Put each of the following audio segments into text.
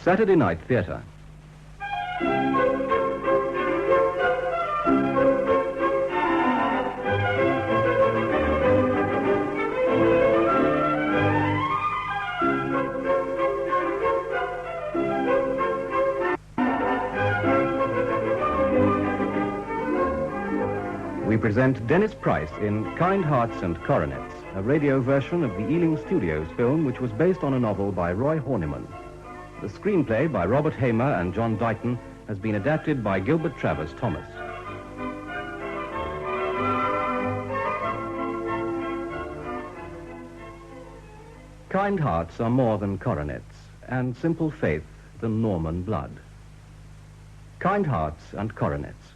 Saturday Night Theatre. We present Dennis Price in Kind Hearts and Coronets, a radio version of the Ealing Studios film which was based on a novel by Roy Horniman. The screenplay by Robert Hamer and John Dighton has been adapted by Gilbert Travers Thomas. Kind hearts are more than coronets, and simple faith than Norman blood. Kind Hearts and Coronets.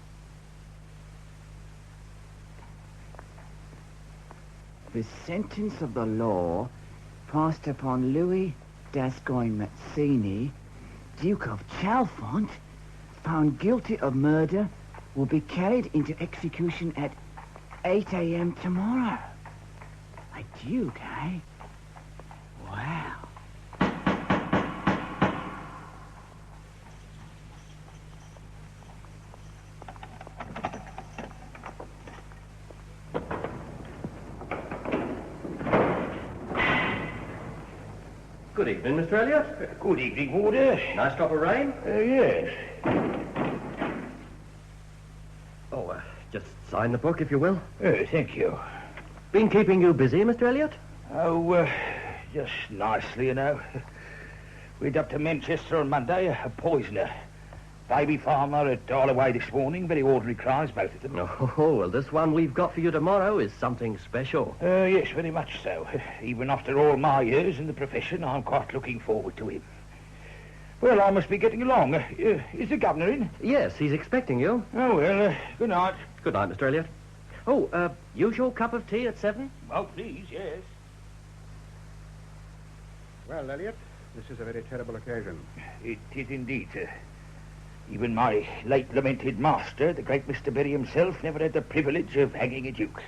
The sentence of the law passed upon Louis D'Ascoyne Mazzini, Duke of Chalfont, found guilty of murder, will be carried into execution at 8 a.m. tomorrow. A duke, eh? Wow. Good evening, Mr. Elliot. Good evening, Warder. Nice drop of rain. Yes. Oh, just sign the book, if you will. Thank you. Been keeping you busy, Mr. Elliot? Oh, just nicely, you know. We'd up to Manchester on Monday, a poisoner. Baby farmer at Darlaway this morning, very ordinary crimes, both of them. Oh, well, this one we've got for you tomorrow is something special. Yes, very much so. Even after all my years in the profession, I'm quite looking forward to him. Well, I must be getting along. Is the governor in? Yes, he's expecting you. Oh, well, good night. Good night, Mr. Elliot. Oh, usual cup of tea at 7? Oh, please, yes. Well, Elliot, this is a very terrible occasion. It is indeed, sir. Even my late lamented master, the great Mr. Berry himself, never had the privilege of hanging a duke.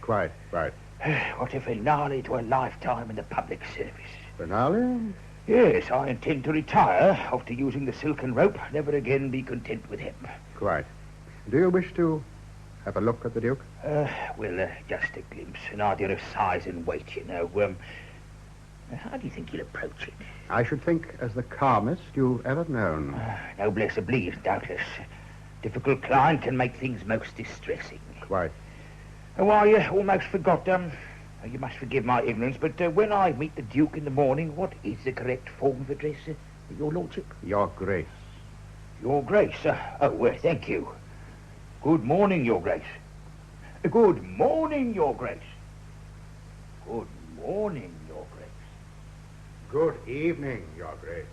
Quite. What a finale to a lifetime in the public service. Finale? Yes, I intend to retire after using the silken rope, never again be content with him. Quite. Do you wish to have a look at the Duke? Well, just a glimpse, an idea of size and weight, you know. How do you think he'll approach it? I should think as the calmest you've ever known. Noblesse oblige, doubtless. Difficult client can make things most distressing. Quite. Oh, I almost forgot, you must forgive my ignorance, but when I meet the Duke in the morning, what is the correct form of address, your lordship? Your Grace. Your Grace? Thank you. Good morning, Your Grace. Good morning, Your Grace. Good morning, Your Grace. Good evening, Your Grace.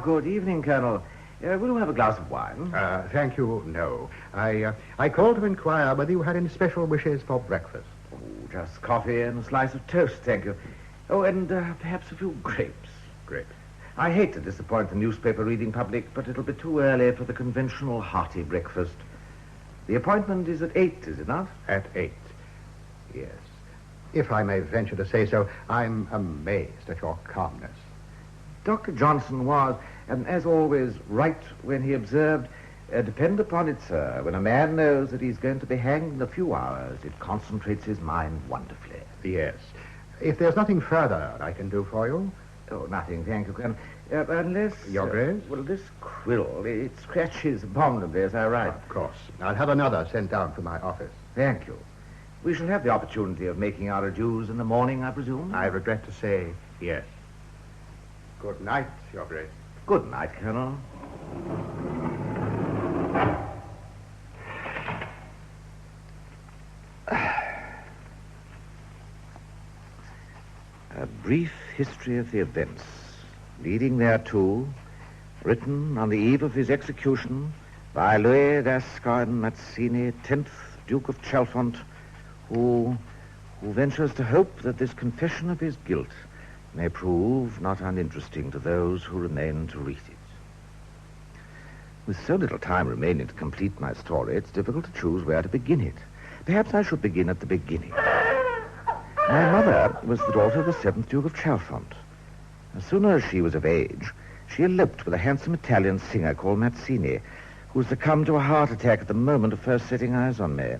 Good evening, Colonel. Will you have a glass of wine? Thank you, no. I called to inquire whether you had any special wishes for breakfast. Oh, just coffee and a slice of toast, thank you. Oh, and perhaps a few grapes. Grapes. I hate to disappoint the newspaper reading public, but it'll be too early for the conventional hearty breakfast. The appointment is at 8, is it not? At 8. Yes. If I may venture to say so, I'm amazed at your calmness. Dr. Johnson was, as always, right when he observed, depend upon it, sir, when a man knows that he's going to be hanged in a few hours, it concentrates his mind wonderfully. Yes. If there's nothing further I can do for you... Oh, nothing, thank you, Colonel. Unless... Your Grace? Well, this quill, it scratches abominably as I write. Of course. I'll have another sent down from my office. Thank you. We shall have the opportunity of making our adieus in the morning, I presume? I regret to say yes. Good night, Your Grace. Good night, Colonel. A brief history of the events leading thereto, written on the eve of his execution by Louis D'Ascoyne Mazzini, 10th Duke of Chalfont, who ventures to hope that this confession of his guilt may prove not uninteresting to those who remain to read it. With so little time remaining to complete my story, it's difficult to choose where to begin it. Perhaps I should begin at the beginning. My mother was the daughter of the 7th Duke of Chalfont. As soon as she was of age, She eloped with a handsome Italian singer called Mazzini, who succumbed to a heart attack at the moment of first setting eyes on me.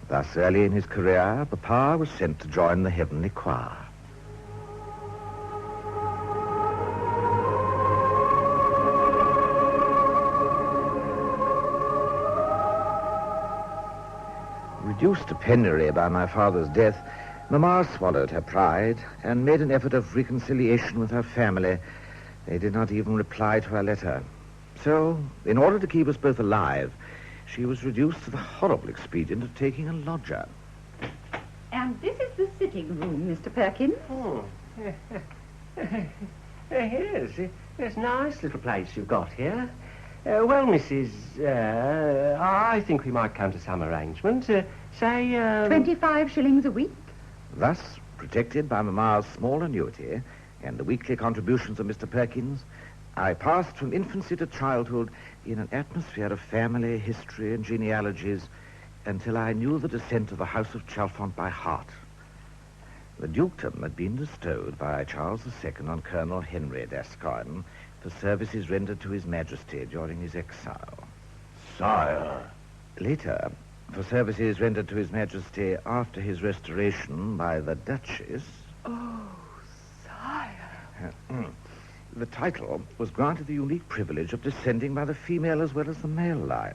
Thus early in his career, Papa was sent to join the heavenly choir. Reduced to penury by my father's death, Mamma swallowed her pride and made an effort of reconciliation with her family. They did not even reply to her letter. So, in order to keep us both alive, she was reduced to the horrible expedient of taking a lodger. And this is the sitting room, Mr. Perkins. Oh. Yes, it's a nice little place you've got here. Well, Mrs. I think we might come to some arrangement. Say, 25 shillings a week. Thus, protected by Mamma's small annuity and the weekly contributions of Mr. Perkins, I passed from infancy to childhood in an atmosphere of family, history, and genealogies until I knew the descent of the House of Chalfont by heart. The dukedom had been bestowed by Charles II on Colonel Henry D'Ascoyne for services rendered to His Majesty during his exile. Sire. Later, for services rendered to His Majesty after his restoration by the Duchess. Oh, sire. The title was granted the unique privilege of descending by the female as well as the male line.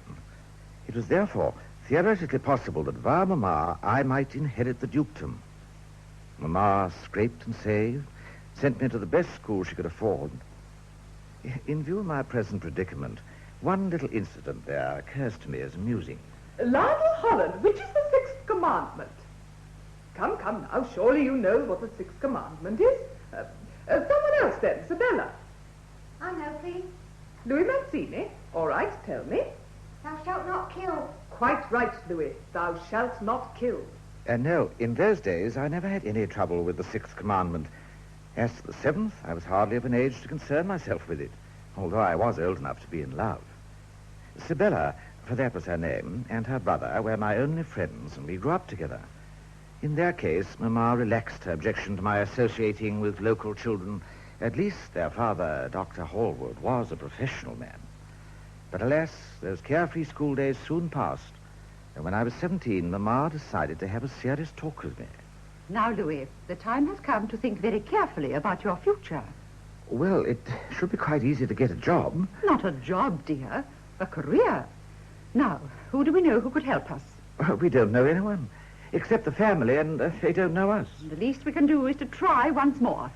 It was therefore theoretically possible that via Mamma I might inherit the dukedom. Mamma scraped and saved, sent me to the best school she could afford. In view of my present predicament, one little incident there occurs to me as amusing. Lionel Holland, which is the sixth commandment? Come now, surely you know what the sixth commandment is. Someone else then, Sabella. I know, please. Louis Mazzini. All right, tell me. Thou shalt not kill. Quite right, Louis. Thou shalt not kill. No, in those days I never had any trouble with the sixth commandment. As to the seventh, I was hardly of an age to concern myself with it, although I was old enough to be in love. Sabella, for that was her name, and her brother were my only friends, and we grew up together. In their case, Mamma relaxed her objection to my associating with local children. At least their father, Dr. Hallwood, was a professional man. But alas, those carefree school days soon passed, and when I was 17, Mamma decided to have a serious talk with me. Now, Louis, the time has come to think very carefully about your future. Well, it should be quite easy to get a job. Not a job, dear. A career. Now, who do we know who could help us? We don't know anyone, except the family, and they don't know us. The least we can do is to try once more.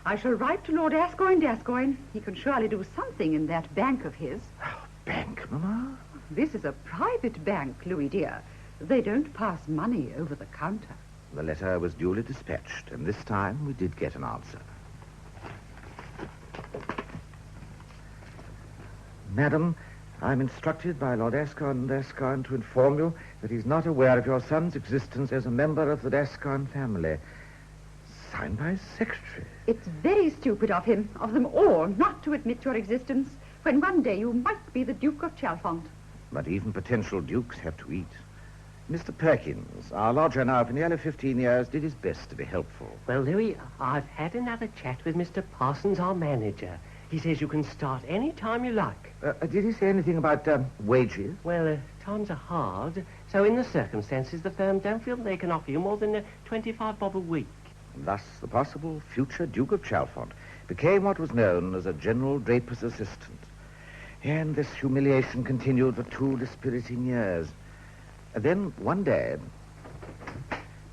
I shall write to Lord D'Ascoyne. He can surely do something in that bank of his. Oh, bank, Mamma? This is a private bank, Louis, dear. They don't pass money over the counter. The letter was duly dispatched, and this time we did get an answer. Madam, I'm instructed by Lord D'Ascoyne to inform you that he's not aware of your son's existence as a member of the D'Ascoyne family. Signed by his secretary. It's very stupid of him, of them all, not to admit your existence, when one day you might be the Duke of Chalfont. But even potential dukes have to eat. Mr. Perkins, our lodger now for nearly 15 years, did his best to be helpful. Well, Louis, I've had another chat with Mr. Parsons, our manager. He says you can start any time you like. Did he say anything about wages? Well, times are hard, so in the circumstances, the firm don't feel they can offer you more than 25 bob a week. Thus, the possible future Duke of Chalfont became what was known as a general draper's assistant. And this humiliation continued for 2 dispiriting years. And then, one day...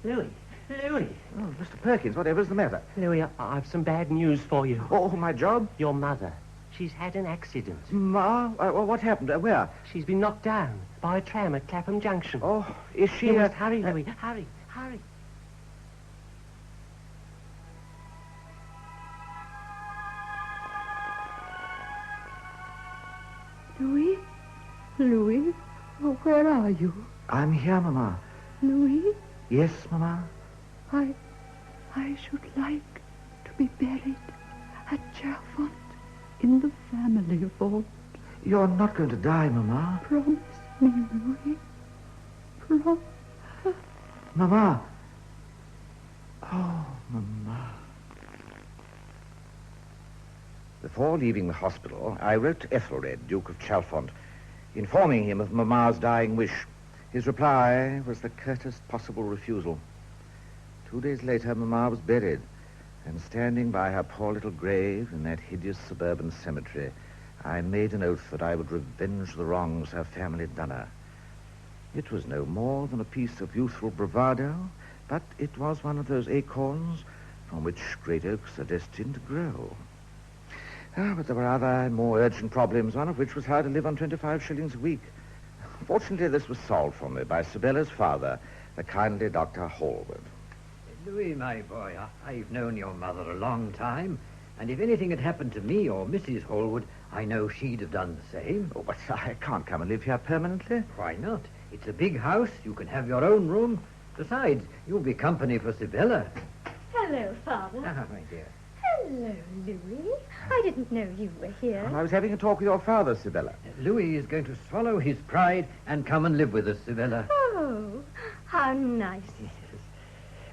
Louis. Oh, Mr. Perkins, whatever's the matter? Louis, I've some bad news for you. Oh, my job? Your mother. She's had an accident. Ma? What happened? Where? She's been knocked down by a tram at Clapham Junction. Oh, is she... You must hurry, Louis. Hurry. Louis, where are you? I'm here, Mamma. Louis? Yes, Mamma? I should like to be buried at Chalfont in the family vault. You're not going to die, Mamma. Promise me, Louis. Promise. Mamma. Oh, Mamma. Before leaving the hospital, I wrote to Ethelred, Duke of Chalfont, informing him of Mamma's dying wish. His reply was the curtest possible refusal. 2 days later, Mamma was buried, and standing by her poor little grave in that hideous suburban cemetery, I made an oath that I would revenge the wrongs her family had done her. It was no more than a piece of youthful bravado, but it was one of those acorns from which great oaks are destined to grow. But there were other and more urgent problems, one of which was how to live on 25 shillings a week. Fortunately, this was solved for me by Sibella's father, the kindly Dr. Hallward. Louis, my boy, I've known your mother a long time, and if anything had happened to me or Mrs. Hallward, I know she'd have done the same. Oh, but I can't come and live here permanently. Why not? It's a big house. You can have your own room. Besides, you'll be company for Sibella. Hello, Father. My dear. Hello, Louis. I didn't know you were here. I was having a talk with your father, Sibella. Louis is going to swallow his pride and come and live with us, Sibella. Oh, how nice. Yes.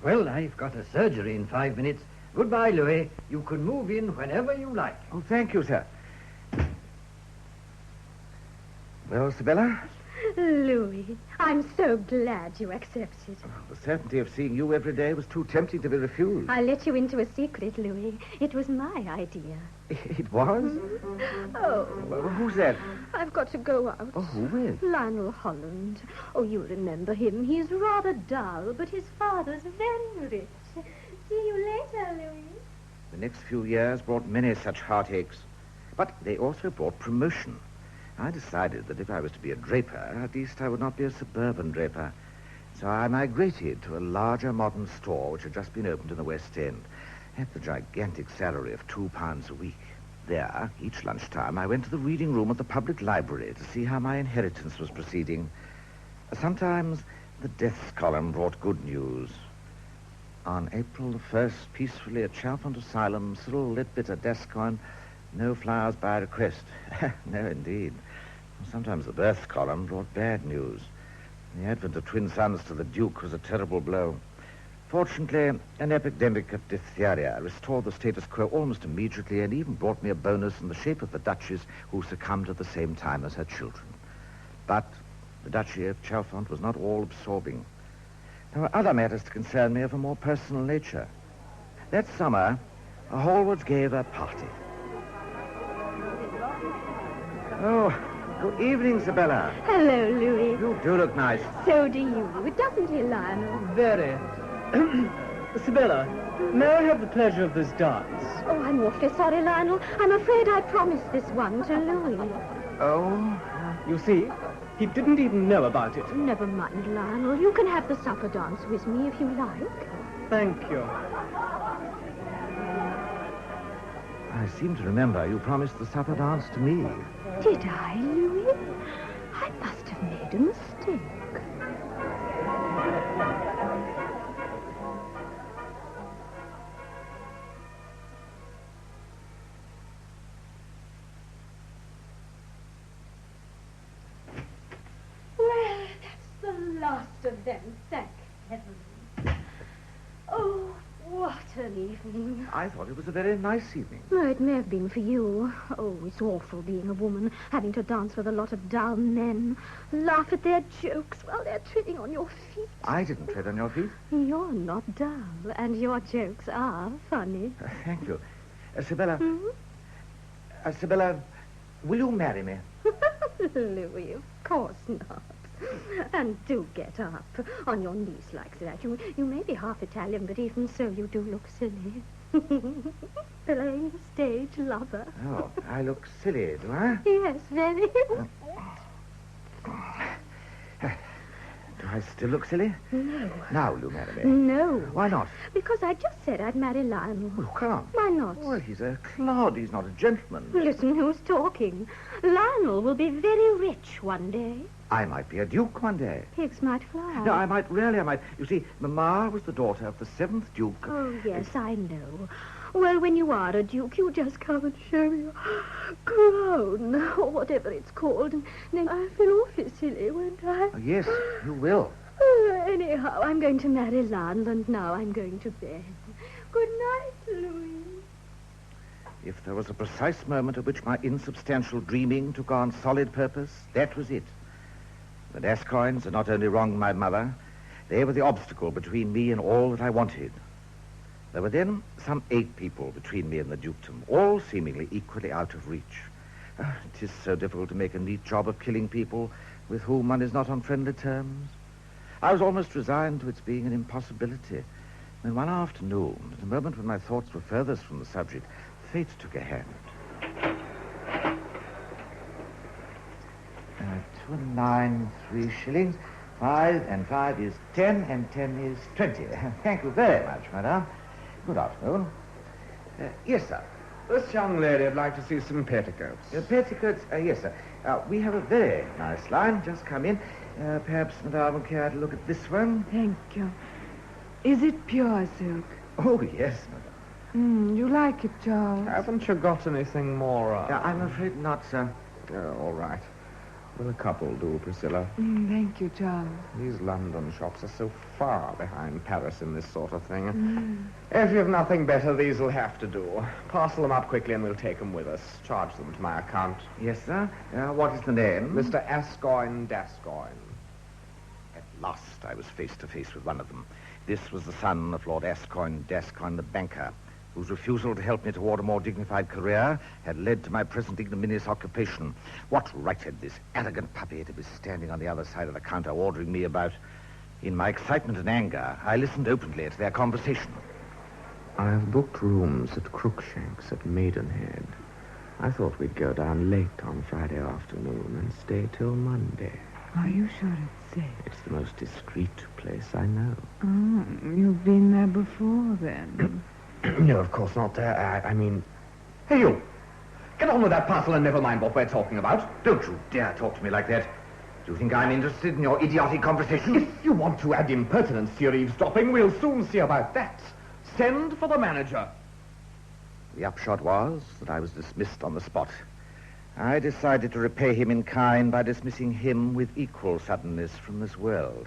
Well, I've got a surgery in 5 minutes. Goodbye, Louis. You can move in whenever you like. Oh, thank you, sir. Well, Sibella? Louis, I'm so glad you accepted. The certainty of seeing you every day was too tempting to be refused. I'll let you into a secret, Louis. It was my idea. It was? Oh. Well, who's that? I've got to go out. Oh, who with? Lionel Holland. Oh, you remember him. He's rather dull, but his father's very rich. See you later, Louis. The next few years brought many such heartaches, but they also brought promotion. I decided that if I was to be a draper, at least I would not be a suburban draper. So I migrated to a larger modern store which had just been opened in the West End at the gigantic salary of £2 a week. There, each lunchtime, I went to the reading room of the public library to see how my inheritance was proceeding. Sometimes the deaths column brought good news. On April the 1st, peacefully at Chalfont Asylum, Cyril Ledbetter D'Ascoyne, no flowers by request. No, indeed. Sometimes the birth column brought bad news. The advent of twin sons to the Duke was a terrible blow. Fortunately, an epidemic of diphtheria restored the status quo almost immediately and even brought me a bonus in the shape of the Duchess, who succumbed at the same time as her children. But the Duchy of Chalfont was not all-absorbing. There were other matters to concern me of a more personal nature. That summer, the Hallwards gave a party. Oh, good evening, Sibella. Hello, Louis. You do look nice. So do you, doesn't he, Lionel? Very. Sibella, may I have the pleasure of this dance? Oh, I'm awfully sorry, Lionel. I'm afraid I promised this one to Louis. Oh? You see, he didn't even know about it. Never mind, Lionel. You can have the supper dance with me if you like. Thank you. I seem to remember you promised the supper dance to me. Did I, Louis? I must have made a mistake. Well, that's the last of them, thank heaven. Oh, what an evening. I thought it was a very nice evening. Oh, it may have been for you. Oh, it's awful being a woman, having to dance with a lot of dull men, laugh at their jokes while they're treading on your feet. I didn't tread on your feet. You're not dull, and your jokes are funny. Thank you. Sibella. Sibella, will you marry me? Louis, of course not. And do get up on your knees like that. You may be half Italian, but even so, you do look silly. Playing stage lover. Oh, I look silly, do I? Yes, very. Do I still look silly? No. Now will you marry me? No. Why not? Because I just said I'd marry Lionel. Oh, come on. Why not? Well, he's a clod. He's not a gentleman. Listen who's talking. Lionel will be very rich one day. I might be a duke one day. Pigs might fly. No, I might. You see, Mamma was the daughter of the 7th Duke. Oh, yes, I know. Well, when you are a duke, you just come and show me your crown, or whatever it's called, and then I feel awfully silly, won't I? Oh, yes, you will. Anyhow, I'm going to marry Lionel, and now I'm going to bed. Good night, Louis. If there was a precise moment at which my insubstantial dreaming took on solid purpose, that was it. The D'Ascoynes had not only wronged my mother, they were the obstacle between me and all that I wanted. There were then some 8 people between me and the dukedom, all seemingly equally out of reach. It is so difficult to make a neat job of killing people with whom one is not on friendly terms. I was almost resigned to its being an impossibility. When one afternoon, at the moment when my thoughts were furthest from the subject, fate took a hand. 2 and 9, 3 shillings. 5 and 5 is 10, and 10 is 20. Thank you very much, madam. Good afternoon. Yes, sir. This young lady would like to see some petticoats. Petticoats? Yes, sir. We have a very nice line. Just come in. Perhaps madame would care to look at this one. Thank you. Is it pure silk? Oh, yes, madam. You like it, Charles? Haven't you got anything more? I'm afraid not, sir. All right. Will a couple do, Priscilla? Thank you, Charles. These London shops are so far behind Paris in this sort of thing. If you've nothing better, these will have to do. Parcel them up quickly and we'll take them with us. Charge them to my account. Yes, sir. What is the name? Mr. D'Ascoyne. At last I was face to face with one of them. This was the son of Lord D'Ascoyne, the banker, whose refusal to help me toward a more dignified career had led to my present ignominious occupation. What right had this arrogant puppy to be standing on the other side of the counter ordering me about? In my excitement and anger, I listened openly to their conversation. I've booked rooms at Crookshanks at Maidenhead. I thought we'd go down late on Friday afternoon and stay till Monday. Are you sure it's safe? It's the most discreet place I know. Oh, you've been there before, then? No, of course not. I mean... Hey, you! Get on with that parcel and never mind what we're talking about. Don't you dare talk to me like that. Do you think I'm interested in your idiotic conversation? If you want to add impertinence to your eavesdropping, we'll soon see about that. Send for the manager. The upshot was that I was dismissed on the spot. I decided to repay him in kind by dismissing him with equal suddenness from this world.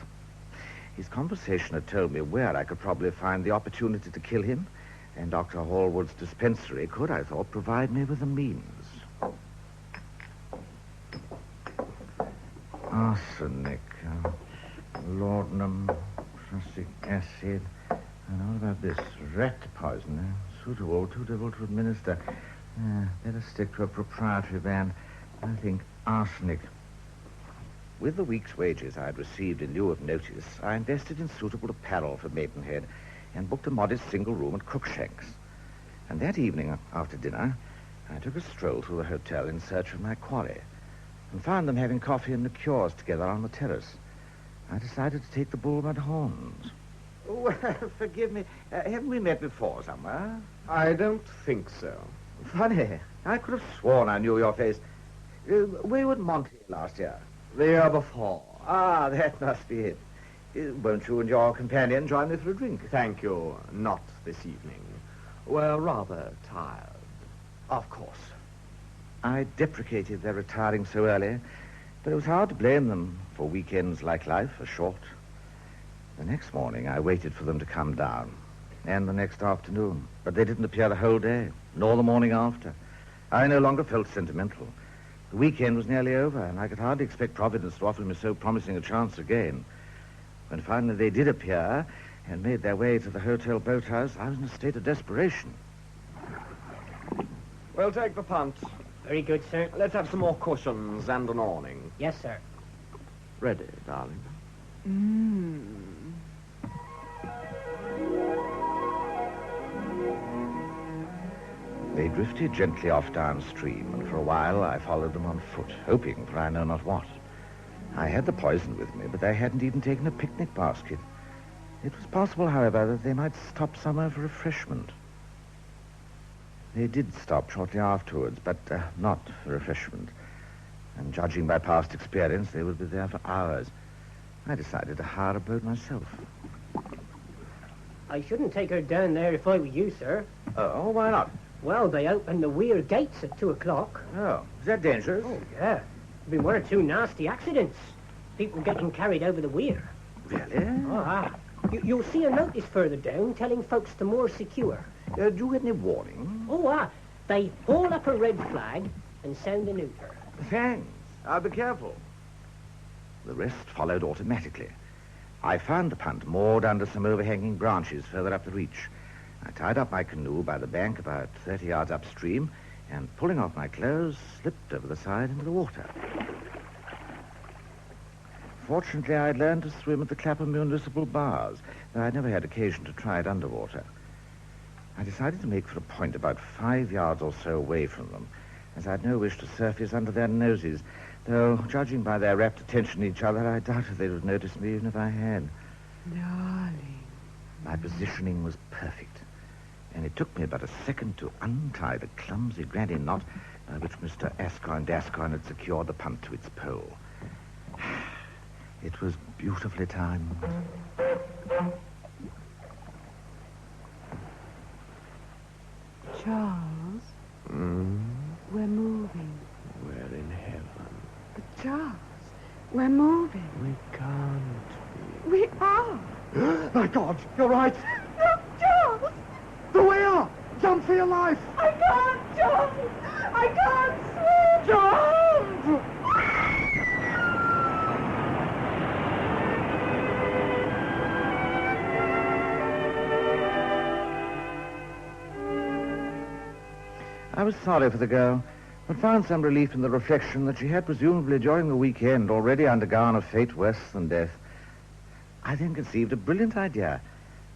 His conversation had told me where I could probably find the opportunity to kill him, and Dr. Hallwood's dispensary could, I thought, provide me with the means. Arsenic, laudanum, prussic acid, and what about this? Rat poison, suitable, too difficult to administer. Better stick to a proprietary brand. I think arsenic. With the week's wages I had received in lieu of notice, I invested in suitable apparel for Maidenhead and booked a modest single room at Crookshanks. And that evening, after dinner, I took a stroll through the hotel in search of my quarry and found them having coffee and liqueurs together on the terrace. I decided to take the bull by the horns. Oh, forgive me. Haven't we met before somewhere? I don't think so. Funny. I could have sworn I knew your face. Were you at Monte last year? The year before. Ah, that must be it. Won't you and your companion join me for a drink? Thank you. Not this evening. We're rather tired. Of course. I deprecated their retiring so early, but it was hard to blame them, for weekends like life are short. The next morning, I waited for them to come down, and the next afternoon, but they didn't appear the whole day, nor the morning after. I no longer felt sentimental. The weekend was nearly over, and I could hardly expect Providence to offer me so promising a chance again. When finally they did appear and made their way to the hotel boathouse, I was in a state of desperation. We'll take the punt. Very good, sir. Let's have some more cushions and an awning. Yes, sir. Ready, darling. They drifted gently off downstream, and for a while I followed them on foot, hoping for I know not what. I had the poison with me, but they hadn't even taken a picnic basket. It was possible, however, that they might stop somewhere for refreshment. They did stop shortly afterwards, but not for refreshment. And judging by past experience, they would be there for hours. I decided to hire a boat myself. I shouldn't take her down there if I were you, sir. Oh, why not? Well, they open the weir gates at 2 o'clock. Oh, is that dangerous? Oh, yeah. There's been 1 or 2 nasty accidents. People getting carried over the weir. Really? Ah. You'll see a notice further down telling folks to moor secure. Do you get any warning? Oh, They haul up a red flag and sound a neuter. Thanks. I'll be careful. The rest followed automatically. I found the punt moored under some overhanging branches further up the reach. I tied up my canoe by the bank about 30 yards upstream and, pulling off my clothes, slipped over the side into the water. Fortunately, I'd learned to swim at the Clapham municipal bars, though I'd never had occasion to try it underwater. I decided to make for a point about 5 yards or so away from them, as I'd no wish to surface under their noses, though, judging by their rapt attention to each other, I doubted they would notice me even if I had. Darling. My positioning was perfect, and it took me but a second to untie the clumsy granny knot by which Mr. D'Ascoyne had secured the punt to its pole. It was beautifully timed. Charles, we're moving. We're in heaven. But Charles, we're moving. We can't We are. My God, you're right. Look, Charles! The whale! Jump for your life! I can't jump! I can't swim! Jump! I was sorry for the girl, but found some relief in the reflection that she had presumably during the weekend already undergone a fate worse than death. I then conceived a brilliant idea.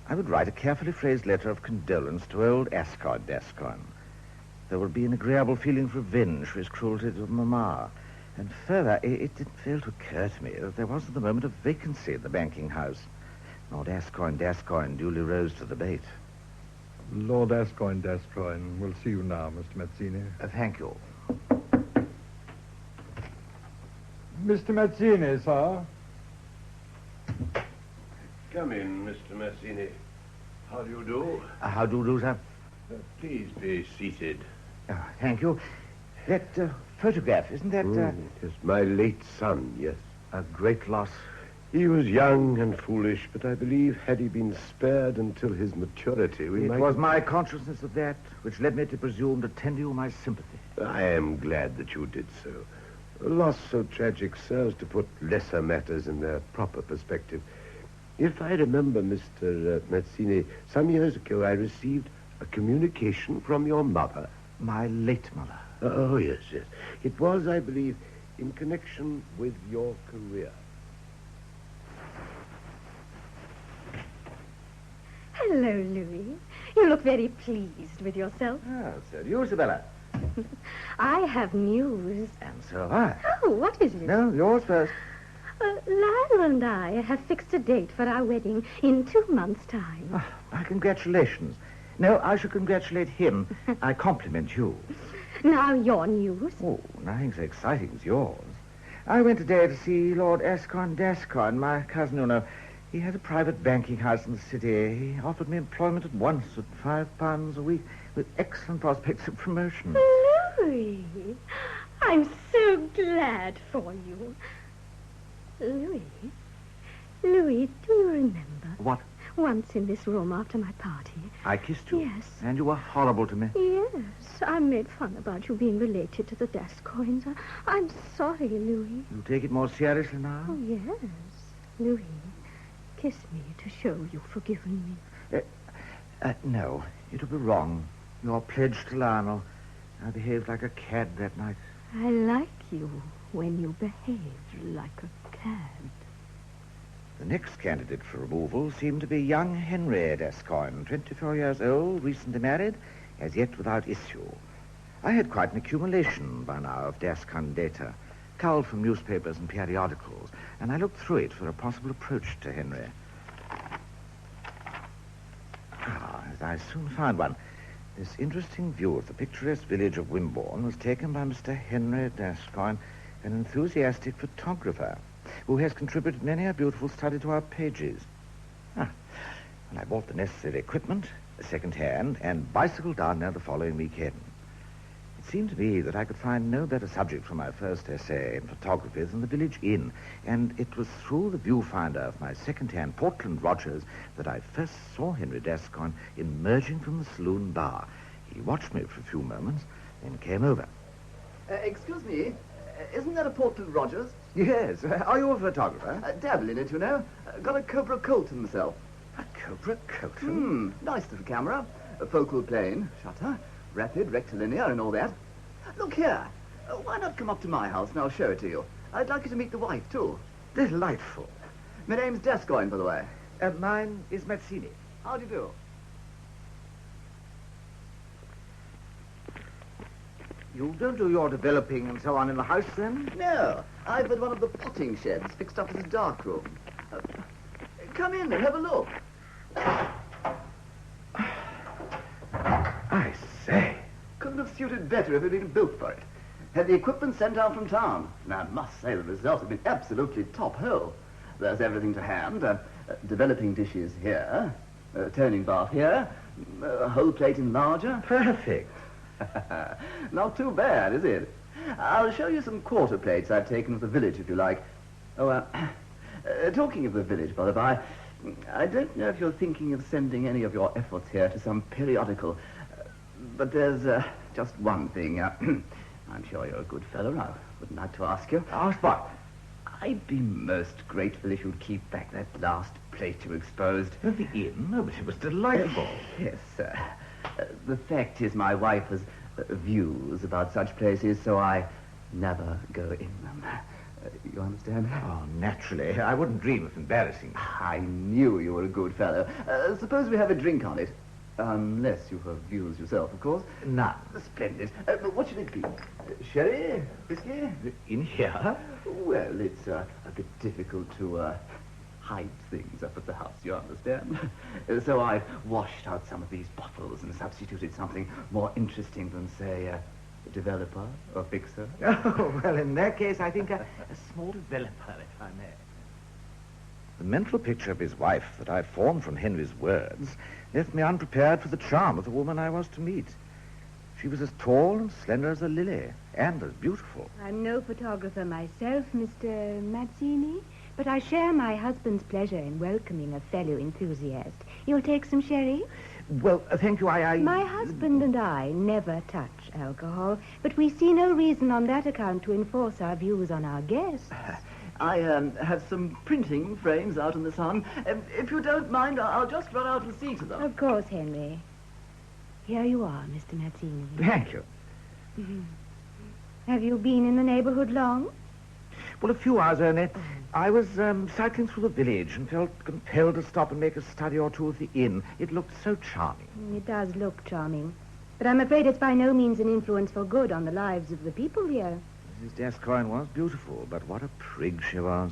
I would write a carefully phrased letter of condolence to old D'Ascoyne. There would be an agreeable feeling of revenge for his cruelty to Mamma. And further, it didn't fail to occur to me that there was at the moment a vacancy in the banking house. Lord D'Ascoyne duly rose to the bait. Lord D'Ascoyne will see you now, Mr. Mazzini. Thank you. Mr. Mazzini, sir. Come in, Mr. Mazzini. How do you do? How do you do, sir? Please be seated. Thank you. That photograph, isn't that... It is my late son, yes. A great loss. He was young and foolish, but I believe had he been spared until his maturity, It was my consciousness of that which led me to presume to tender you my sympathy. I am glad that you did so. A loss so tragic serves to put lesser matters in their proper perspective. If I remember, Mr. Mazzini, some years ago I received a communication from your mother. My late mother? Oh, yes. It was, I believe, in connection with your career. Hello, Louis. You look very pleased with yourself. Oh, so do you, Isabella. I have news. And so have I. Oh, what is it? No, yours first. Lionel and I have fixed a date for our wedding in 2 months' time. Oh, my congratulations. No, I should congratulate him. I compliment you. Now, your news. Oh, nothing so exciting as yours. I went today to see Lord D'Ascoyne, my cousin, you know. He has a private banking house in the city. He offered me employment at once at £5 a week with excellent prospects of promotion. Louis, I'm so glad for you. Louis, do you remember? What? Once in this room after my party. I kissed you? Yes. And you were horrible to me? Yes, I made fun about you being related to the D'Ascoynes. I'm sorry, Louis. You take it more seriously now? Oh, yes. Louis, kiss me to show you've forgiven me. No, it would be wrong. You're pledged to Lionel. I behaved like a cad that night. I like you when you behave like a cad. The next candidate for removal seemed to be young Henry D'Ascoyne, 24 years old, recently married, as yet without issue. I had quite an accumulation by now of D'Ascoyne data, culled from newspapers and periodicals, and I looked through it for a possible approach to Henry. I soon found one. This interesting view of the picturesque village of Wimborne was taken by Mr. Henry D'Ascoyne, an enthusiastic photographer who has contributed many a beautiful study to our pages. And I bought the necessary equipment, a second hand, and bicycled down there the following weekend. It seemed to me that I could find no better subject for my first essay in photography than the village inn, and it was through the viewfinder of my second-hand Portland Rogers that I first saw Henry D'Ascoyne emerging from the saloon bar. He He watched me for a few moments, then came over. Excuse me, isn't that a portrait of Rogers? Yes. Are you a photographer? Dabble in it, you know. Got a Cobra Colton myself. A Cobra Colton? Nice little camera. A focal plane, shutter, rapid, rectilinear, and all that. Look here. Why not come up to my house and I'll show it to you? I'd like you to meet the wife, too. Delightful. My name's D'Ascoyne, by the way. Mine is Mazzini. How do you do? You don't do your developing and so on in the house, then? No. I've got one of the potting sheds fixed up as a dark room. Come in and have a look. I say. Couldn't have suited better if it had been built for it. Had the equipment sent out from town. And I must say the result has been absolutely top-hole. There's everything to hand. Developing dishes here. Toning bath here. A whole plate enlarger. Perfect. Not too bad, is it? I'll show you some quarter plates I've taken of the village, if you like. Oh, talking of the village, by the by, I don't know if you're thinking of sending any of your efforts here to some periodical, but there's just one thing. I'm sure you're a good fellow. I wouldn't like to ask you. Ask what? I'd be most grateful if you'd keep back that last plate you exposed. At the inn? Oh, but it was delightful. Yes, sir. The fact is my wife has views about such places, so I never go in them. You understand? Oh, naturally. I wouldn't dream of embarrassing you. I knew you were a good fellow. Suppose we have a drink on it. Unless you have views yourself, of course. None. Splendid. But what should it be? Sherry? Whiskey? In here? Well, it's a bit difficult to hide things up at the house, you understand? So I've washed out some of these bottles and substituted something more interesting than, say, a developer or fixer. Oh, well, in that case, I think a small developer, if I may. The mental picture of his wife that I formed from Henry's words left me unprepared for the charm of the woman I was to meet. She was as tall and slender as a lily, and as beautiful. I'm no photographer myself, Mr. Mazzini, but I share my husband's pleasure in welcoming a fellow enthusiast. You'll take some sherry? Well, thank you, My husband and I never touch alcohol, but we see no reason on that account to enforce our views on our guests. I have some printing frames out in the sun. If you don't mind, I'll just run out and see to them. Of course, Henry. Here you are, Mr. Mazzini. Thank you. Mm-hmm. Have you been in the neighborhood long? Well, a few hours, Ernest. I was cycling through the village and felt compelled to stop and make a study or two of the inn. It looked so charming. It does look charming. But I'm afraid it's by no means an influence for good on the lives of the people here. Mrs. D'Ascoyne was beautiful, but what a prig she was.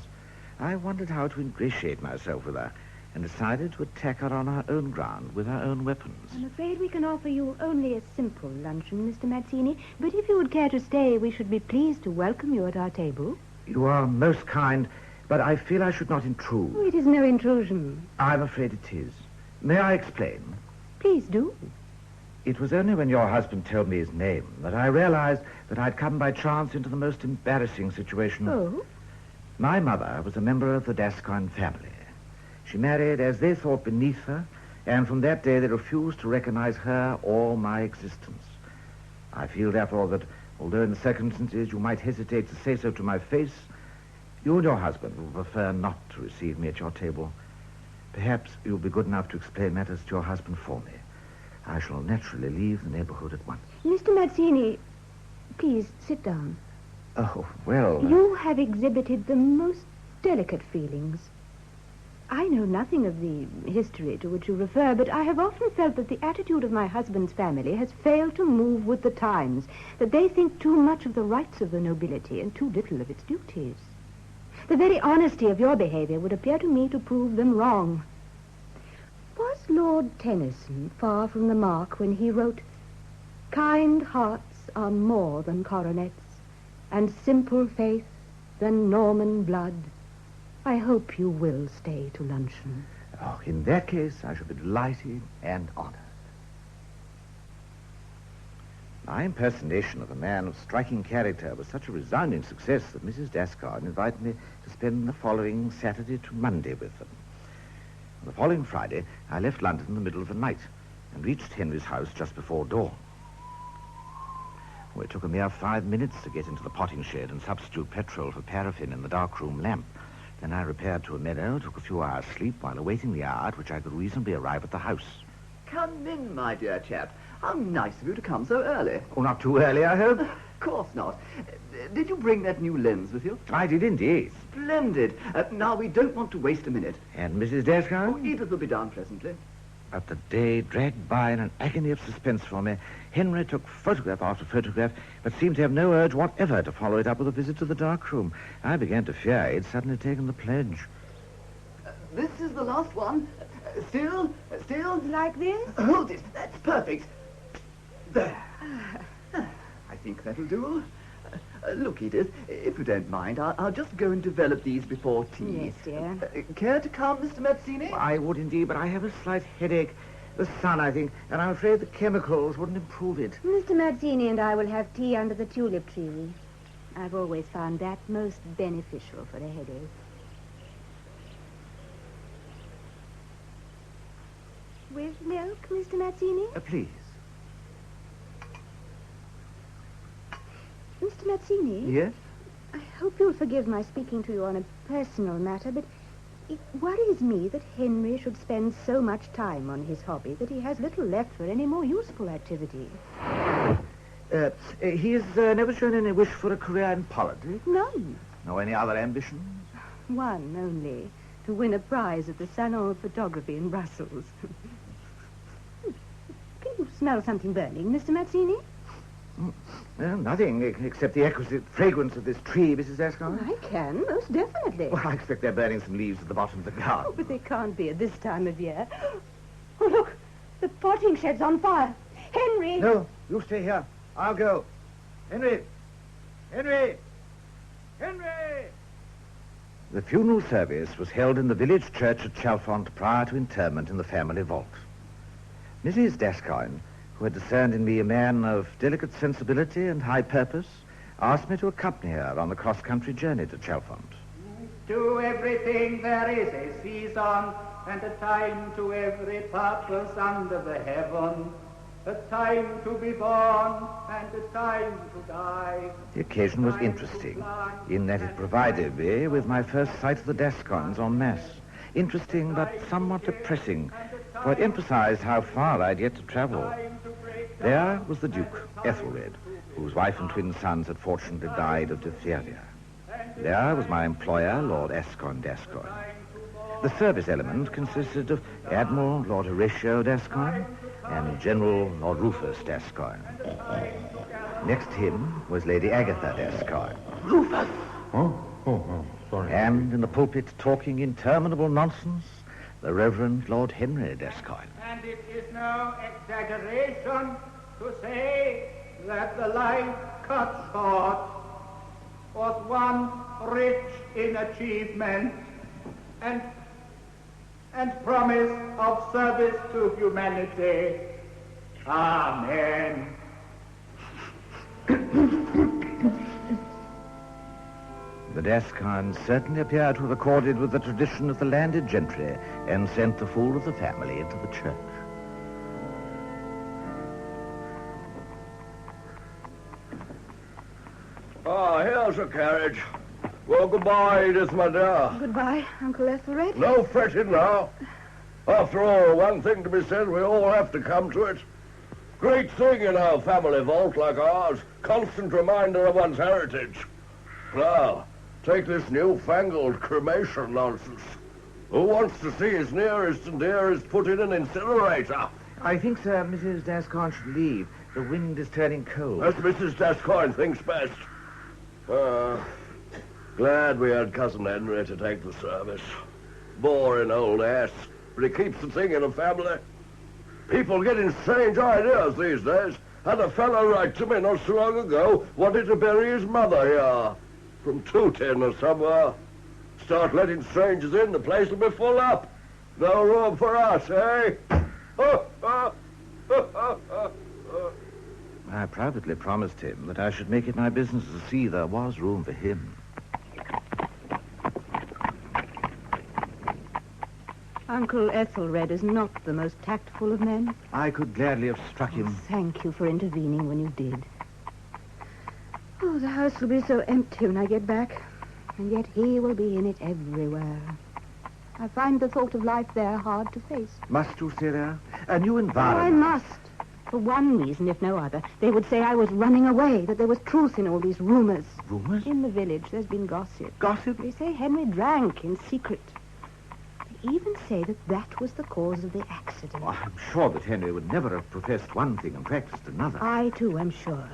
I wondered how to ingratiate myself with her, and decided to attack her on our own ground with our own weapons. I'm afraid we can offer you only a simple luncheon, Mr. Mazzini, but if you would care to stay, we should be pleased to welcome you at our table. You are most kind, but I feel I should not intrude. Oh, it is no intrusion. I'm afraid it is. May I explain? Please do. It was only when your husband told me his name that I realized that I'd come by chance into the most embarrassing situation. Oh? My mother was a member of the D'Ascoyne family. She married as they thought beneath her, and from that day they refused to recognize her or my existence. I feel, therefore, that although in the circumstances you might hesitate to say so to my face, you and your husband will prefer not to receive me at your table. Perhaps you'll be good enough to explain matters to your husband for me. I shall naturally leave the neighborhood at once. Mr. Mazzini, please sit down. Oh, well... You have exhibited the most delicate feelings. I know nothing of the history to which you refer, but I have often felt that the attitude of my husband's family has failed to move with the times, that they think too much of the rights of the nobility and too little of its duties. The very honesty of your behavior would appear to me to prove them wrong. Was Lord Tennyson far from the mark when he wrote, "Kind hearts are more than coronets, and simple faith than Norman blood"? I hope you will stay to luncheon. Oh, in that case, I shall be delighted and honored. My impersonation of a man of striking character was such a resounding success that Mrs. D'Ascoyne invited me to spend the following Saturday to Monday with them. On the following Friday, I left London in the middle of the night and reached Henry's house just before dawn. Well, it took a mere 5 minutes to get into the potting shed and substitute petrol for paraffin in the darkroom lamp. Then I repaired to a meadow, took a few hours' sleep while awaiting the hour at which I could reasonably arrive at the house. Come in, my dear chap. How nice of you to come so early. Oh, not too early, I hope? Of course not. Did you bring that new lens with you? I did indeed. Splendid. Now, we don't want to waste a minute. And Mrs. D'Ascoyne? Oh, Edith will be down presently. But the day dragged by in an agony of suspense for me. Henry took photograph after photograph, but seemed to have no urge whatever to follow it up with a visit to the darkroom. I began to fear he'd suddenly taken the pledge. This is the last one. Still? Like this? Hold it. That's perfect. There. I think that'll do. Look, Edith, if you don't mind, I'll just go and develop these before tea. Yes, dear. Care to come, Mr. Mazzini? I would indeed, but I have a slight headache. The sun, I think, and I'm afraid the chemicals wouldn't improve it. Mr. Mazzini and I will have tea under the tulip tree. I've always found that most beneficial for a headache. With milk, Mr. Mazzini? Please. Mr. Mazzini? Yes? I hope you'll forgive my speaking to you on a personal matter, but it worries me that Henry should spend so much time on his hobby that he has little left for any more useful activity. He has never shown any wish for a career in politics? None. Nor any other ambitions? One only, to win a prize at the Salon of Photography in Brussels. Can you smell something burning, Mr. Mazzini? Nothing except the exquisite fragrance of this tree, Mrs. D'Ascoyne. I can, most definitely. Well, I expect they're burning some leaves at the bottom of the garden. Oh, but they can't be at this time of year. Oh, look, the potting shed's on fire. Henry! No, you stay here. I'll go. Henry! Henry! Henry! The funeral service was held in the village church at Chalfont prior to interment in the family vault. Mrs. D'Ascoyne, who had discerned in me a man of delicate sensibility and high purpose, asked me to accompany her on the cross-country journey to Chalfont. To everything there is a season, and a time to every purpose under the heaven. A time to be born, and a time to die. The occasion was interesting, in that it provided me with my first sight of the D'Ascoynes en masse. Interesting, but somewhat depressing, for it emphasized how far I'd yet to travel. There was the Duke, Ethelred, whose wife and twin sons had fortunately died of diphtheria. There was my employer, Lord Ascoyne D'Ascoyne. The service element consisted of Admiral Lord Horatio D'Ascoyne and General Lord Rufus D'Ascoyne. Next to him was Lady Agatha D'Ascoyne. Rufus! Oh, sorry. And in the pulpit, talking interminable nonsense, the Reverend Lord Henry D'Ascoyne. And it is no exaggeration to say that the life cut short was one rich in achievement and promise of service to humanity. Amen. The D'Ascoynes certainly appear to have accorded with the tradition of the landed gentry and sent the fool of the family into the church. Ah, here's a carriage. Well, goodbye, Edith, my dear. Goodbye, Uncle Ethelred. No fretting now. After all, one thing to be said, we all have to come to it. Great thing in our family vault like ours. Constant reminder of one's heritage. Now, take this newfangled cremation nonsense. Who wants to see his nearest and dearest put in an incinerator? I think, sir, Mrs. D'Ascoyne should leave. The wind is turning cold. As Mrs. D'Ascoyne thinks best. Glad we had Cousin Henry to take the service. Boring old ass, but he keeps the thing in a family. People getting strange ideas these days. Had a fellow write to me not so long ago, wanted to bury his mother here. From Tooting or somewhere. Start letting strangers in, the place will be full up. No room for us, eh? I privately promised him that I should make it my business to see there was room for him. Uncle Ethelred is not the most tactful of men. I could gladly have struck him. Thank you for intervening when you did. Oh, the house will be so empty when I get back. And yet he will be in it everywhere. I find the thought of life there hard to face. Must you stay there? A new Oh, I environment. must. For one reason, if no other. They would say I was running away, that there was truth in all these rumors. Rumors? In the village, there's been gossip. Gossip? They say Henry drank in secret. They even say that was the cause of the accident. Oh, I'm sure that Henry would never have professed one thing and practiced another. I, too, am sure.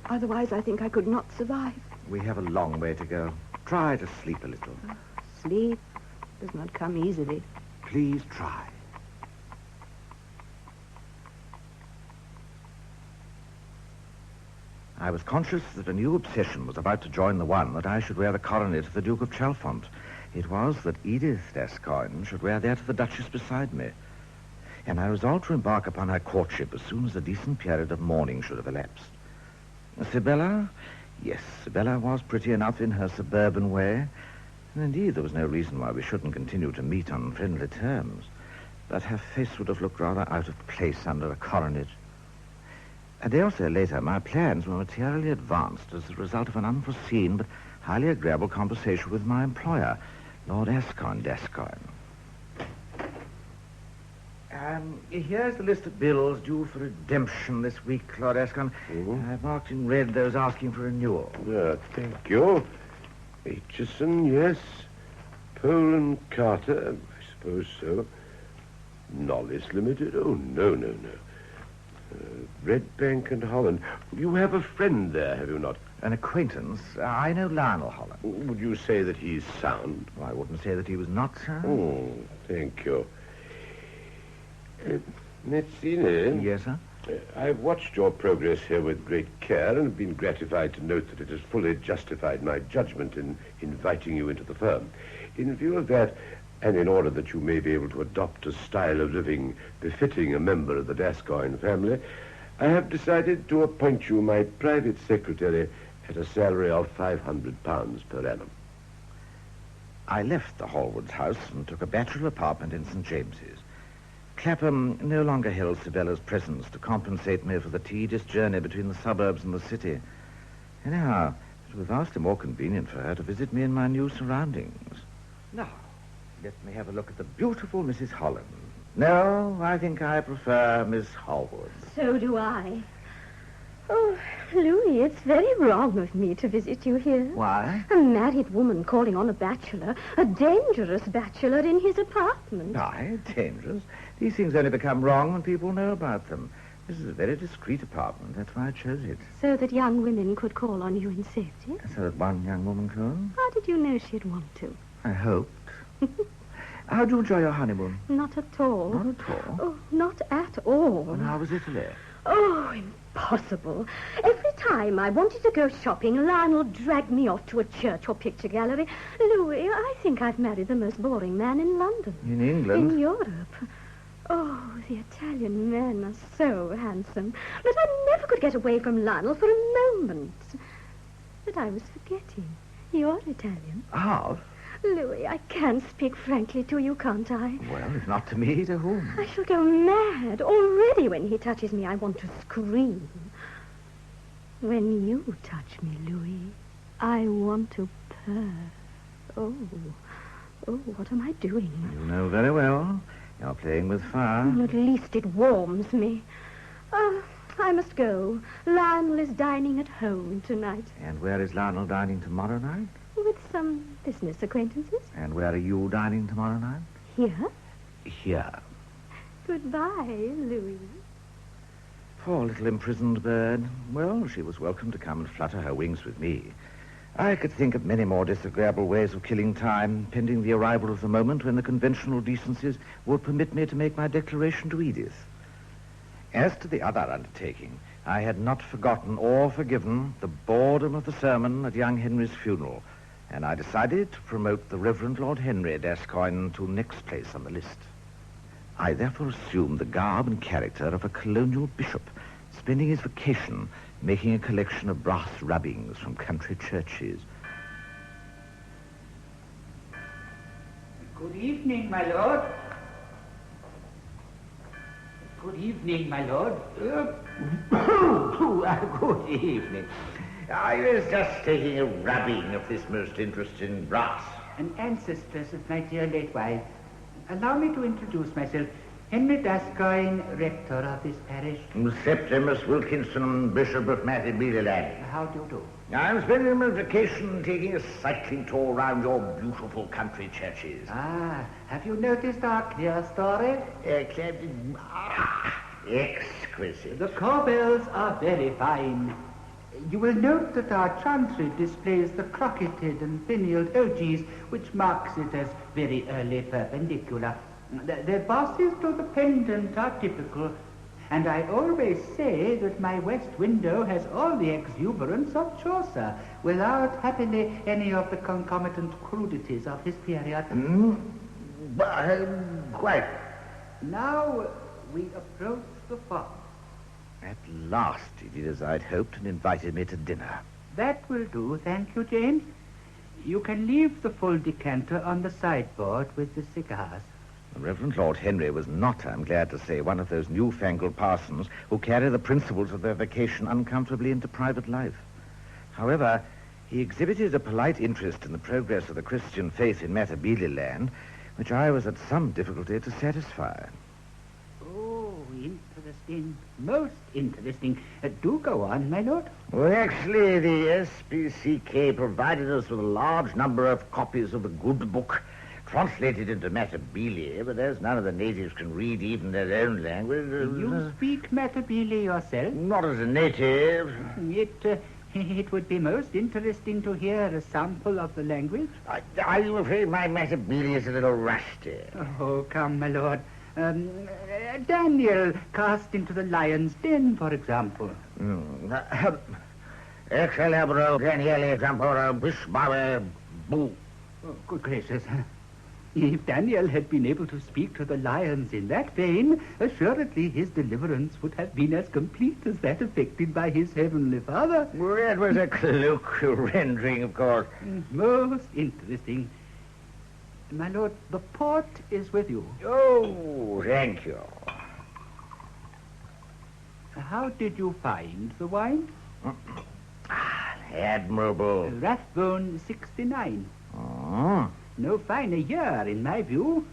Otherwise, I think I could not survive. We have a long way to go. Try to sleep a little. Sleep does not come easily. Please try. I was conscious that a new obsession was about to join the one that I should wear the coronet of the Duke of Chalfont. It was that Edith D'Ascoyne should wear that of the Duchess beside me. And I resolved to embark upon her courtship as soon as a decent period of mourning should have elapsed. Sibella? Yes, Sibella was pretty enough in her suburban way. And indeed, there was no reason why we shouldn't continue to meet on friendly terms. But her face would have looked rather out of place under a coronet. A day or so later, my plans were materially advanced as the result of an unforeseen but highly agreeable conversation with my employer, Lord D'Ascoyne. Here's the list of bills due for redemption this week, Lord D'Ascoyne. I've marked in red those asking for renewal. Thank you. Aitchison, yes. Pole and Carter, I suppose so. Knowles Limited? Oh, no. Redbank and Holland. You have a friend there, have you not? An acquaintance. I know Lionel Holland. Would you say that he's sound? Well, I wouldn't say that he was not sound. Oh, thank you. Mazzini? Yes, sir? I've watched your progress here with great care and have been gratified to note that it has fully justified my judgment in inviting you into the firm. In view of that, and in order that you may be able to adopt a style of living befitting a member of the D'Ascoyne family, I have decided to appoint you my private secretary at a salary of £500 per annum. I left the Hallwoods house and took a bachelor apartment in St. James's. Clapham no longer held Sibella's presence to compensate me for the tedious journey between the suburbs and the city. Anyhow, it was vastly more convenient for her to visit me in my new surroundings. Now, let me have a look at the beautiful Mrs. Holland. No, I think I prefer Miss Hallwood. So do I. Oh, Louis, it's very wrong of me to visit you here. Why? A married woman calling on a bachelor, a dangerous bachelor in his apartment. Aye, dangerous. These things only become wrong when people know about them. This is a very discreet apartment. That's why I chose it. So that young women could call on you in safety? So that one young woman could? How did you know she'd want to? I hoped. How do you enjoy your honeymoon? Not at all. Not at all? Oh, not at all. And how was Italy? Oh, impossible. Every time I wanted to go shopping, Lionel dragged me off to a church or picture gallery. Louis, I think I've married the most boring man in London. In England? In Europe. Oh, the Italian men are so handsome. But I never could get away from Lionel for a moment. But I was forgetting. You're Italian. How? Louis, I can speak frankly to you, can't I? Well, if not to me, to whom? I shall go mad. Already when he touches me, I want to scream. When you touch me, Louis, I want to purr. Oh, what am I doing? You know very well. You're playing with fire. At least it warms me. I must go. Lionel is dining at home tonight. And where is Lionel dining tomorrow night? With some business acquaintances. And where are you dining tomorrow night? Here? Here. Goodbye, Louis. Poor little imprisoned bird. Well, she was welcome to come and flutter her wings with me. I could think of many more disagreeable ways of killing time, pending the arrival of the moment when the conventional decencies would permit me to make my declaration to Edith. As to the other undertaking, I had not forgotten or forgiven the boredom of the sermon at young Henry's funeral, and I decided to promote the Reverend Lord Henry D'Ascoyne to next place on the list. I therefore assumed the garb and character of a colonial bishop, spending his vacation making a collection of brass rubbings from country churches. Good evening, my lord. Good evening, my lord. Good evening. I was just taking a rubbing of this most interesting brass. An ancestors of my dear late wife. Allow me to introduce myself. Henry D'Ascoyne, rector of this parish. Septimus Wilkinson, Bishop of Matabeleland. How do you do? I'm spending my vacation taking a cycling tour around your beautiful country churches. Ah, have you noticed our clear story? Exquisite. The corbels are very fine. You will note that our chantry displays the crocketed and finialed ogies, which marks it as very early perpendicular. The bosses to the pendant are typical, and I always say that my west window has all the exuberance of Chaucer, without, happily, any of the concomitant crudities of his period. Quite. Now we approach the fall. At last he did as I'd hoped and invited me to dinner. That will do, thank you, James. You can leave the full decanter on the sideboard with the cigars. The Reverend Lord Henry was not, I'm glad to say, one of those newfangled parsons who carry the principles of their vocation uncomfortably into private life. However, he exhibited a polite interest in the progress of the Christian faith in Matabeleland, which I was at some difficulty to satisfy. Oh, interesting. Most interesting. Do go on, my lord. Well, actually, the SPCK provided us with a large number of copies of the good book, translated into Matabele, but as none of the natives can read even their own language... You speak Matabele yourself? Not as a native. It would be most interesting to hear a sample of the language. I'm afraid my Matabele is a little rusty. Oh, come, my lord. Daniel cast into the lion's den, for example. Excalibur, Daniel, Jampora, Bishbawe, Boo. Oh, good gracious. If Daniel had been able to speak to the lions in that vein, assuredly his deliverance would have been as complete as that effected by his heavenly Father. Well, that was a colloquial rendering, of course. Most interesting. My lord, the port is with you. Oh, thank you. How did you find the wine? Admirable. Rathbone 69. Oh. No finer year, in my view.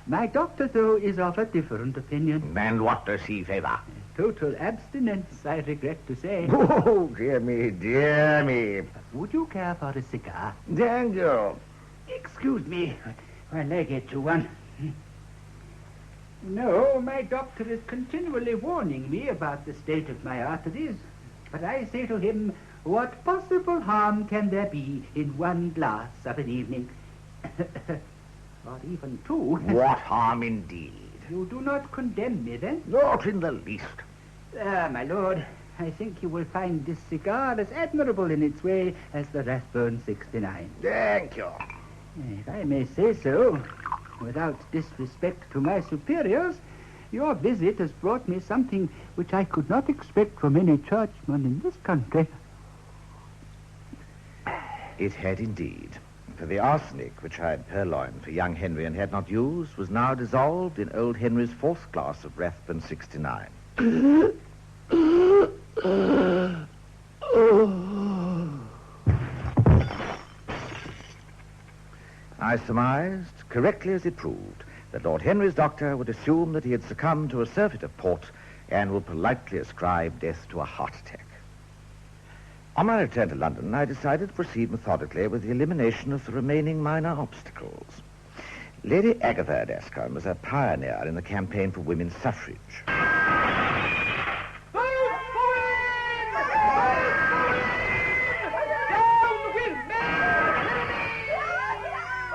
My doctor, though, is of a different opinion. And what does he favor? Total abstinence, I regret to say. Oh, dear me, dear me. Would you care for a cigar? Thank you. Excuse me while I get you one. No, my doctor is continually warning me about the state of my arteries. But I say to him, what possible harm can there be in one glass of an evening? Or even two. What harm indeed? You do not condemn me, then? Not in the least. My lord, I think you will find this cigar as admirable in its way as the Rathbone 69. Thank you. If I may say so, without disrespect to my superiors, your visit has brought me something which I could not expect from any churchman in this country. It had indeed. For the arsenic which I had purloined for young Henry and had not used was now dissolved in old Henry's fourth glass of Rathbone 69. I surmised, correctly as it proved, that Lord Henry's doctor would assume that he had succumbed to a surfeit of port and would politely ascribe death to a heart attack. On my return to London, I decided to proceed methodically with the elimination of the remaining minor obstacles. Lady Agatha D'Ascoyne was a pioneer in the campaign for women's suffrage.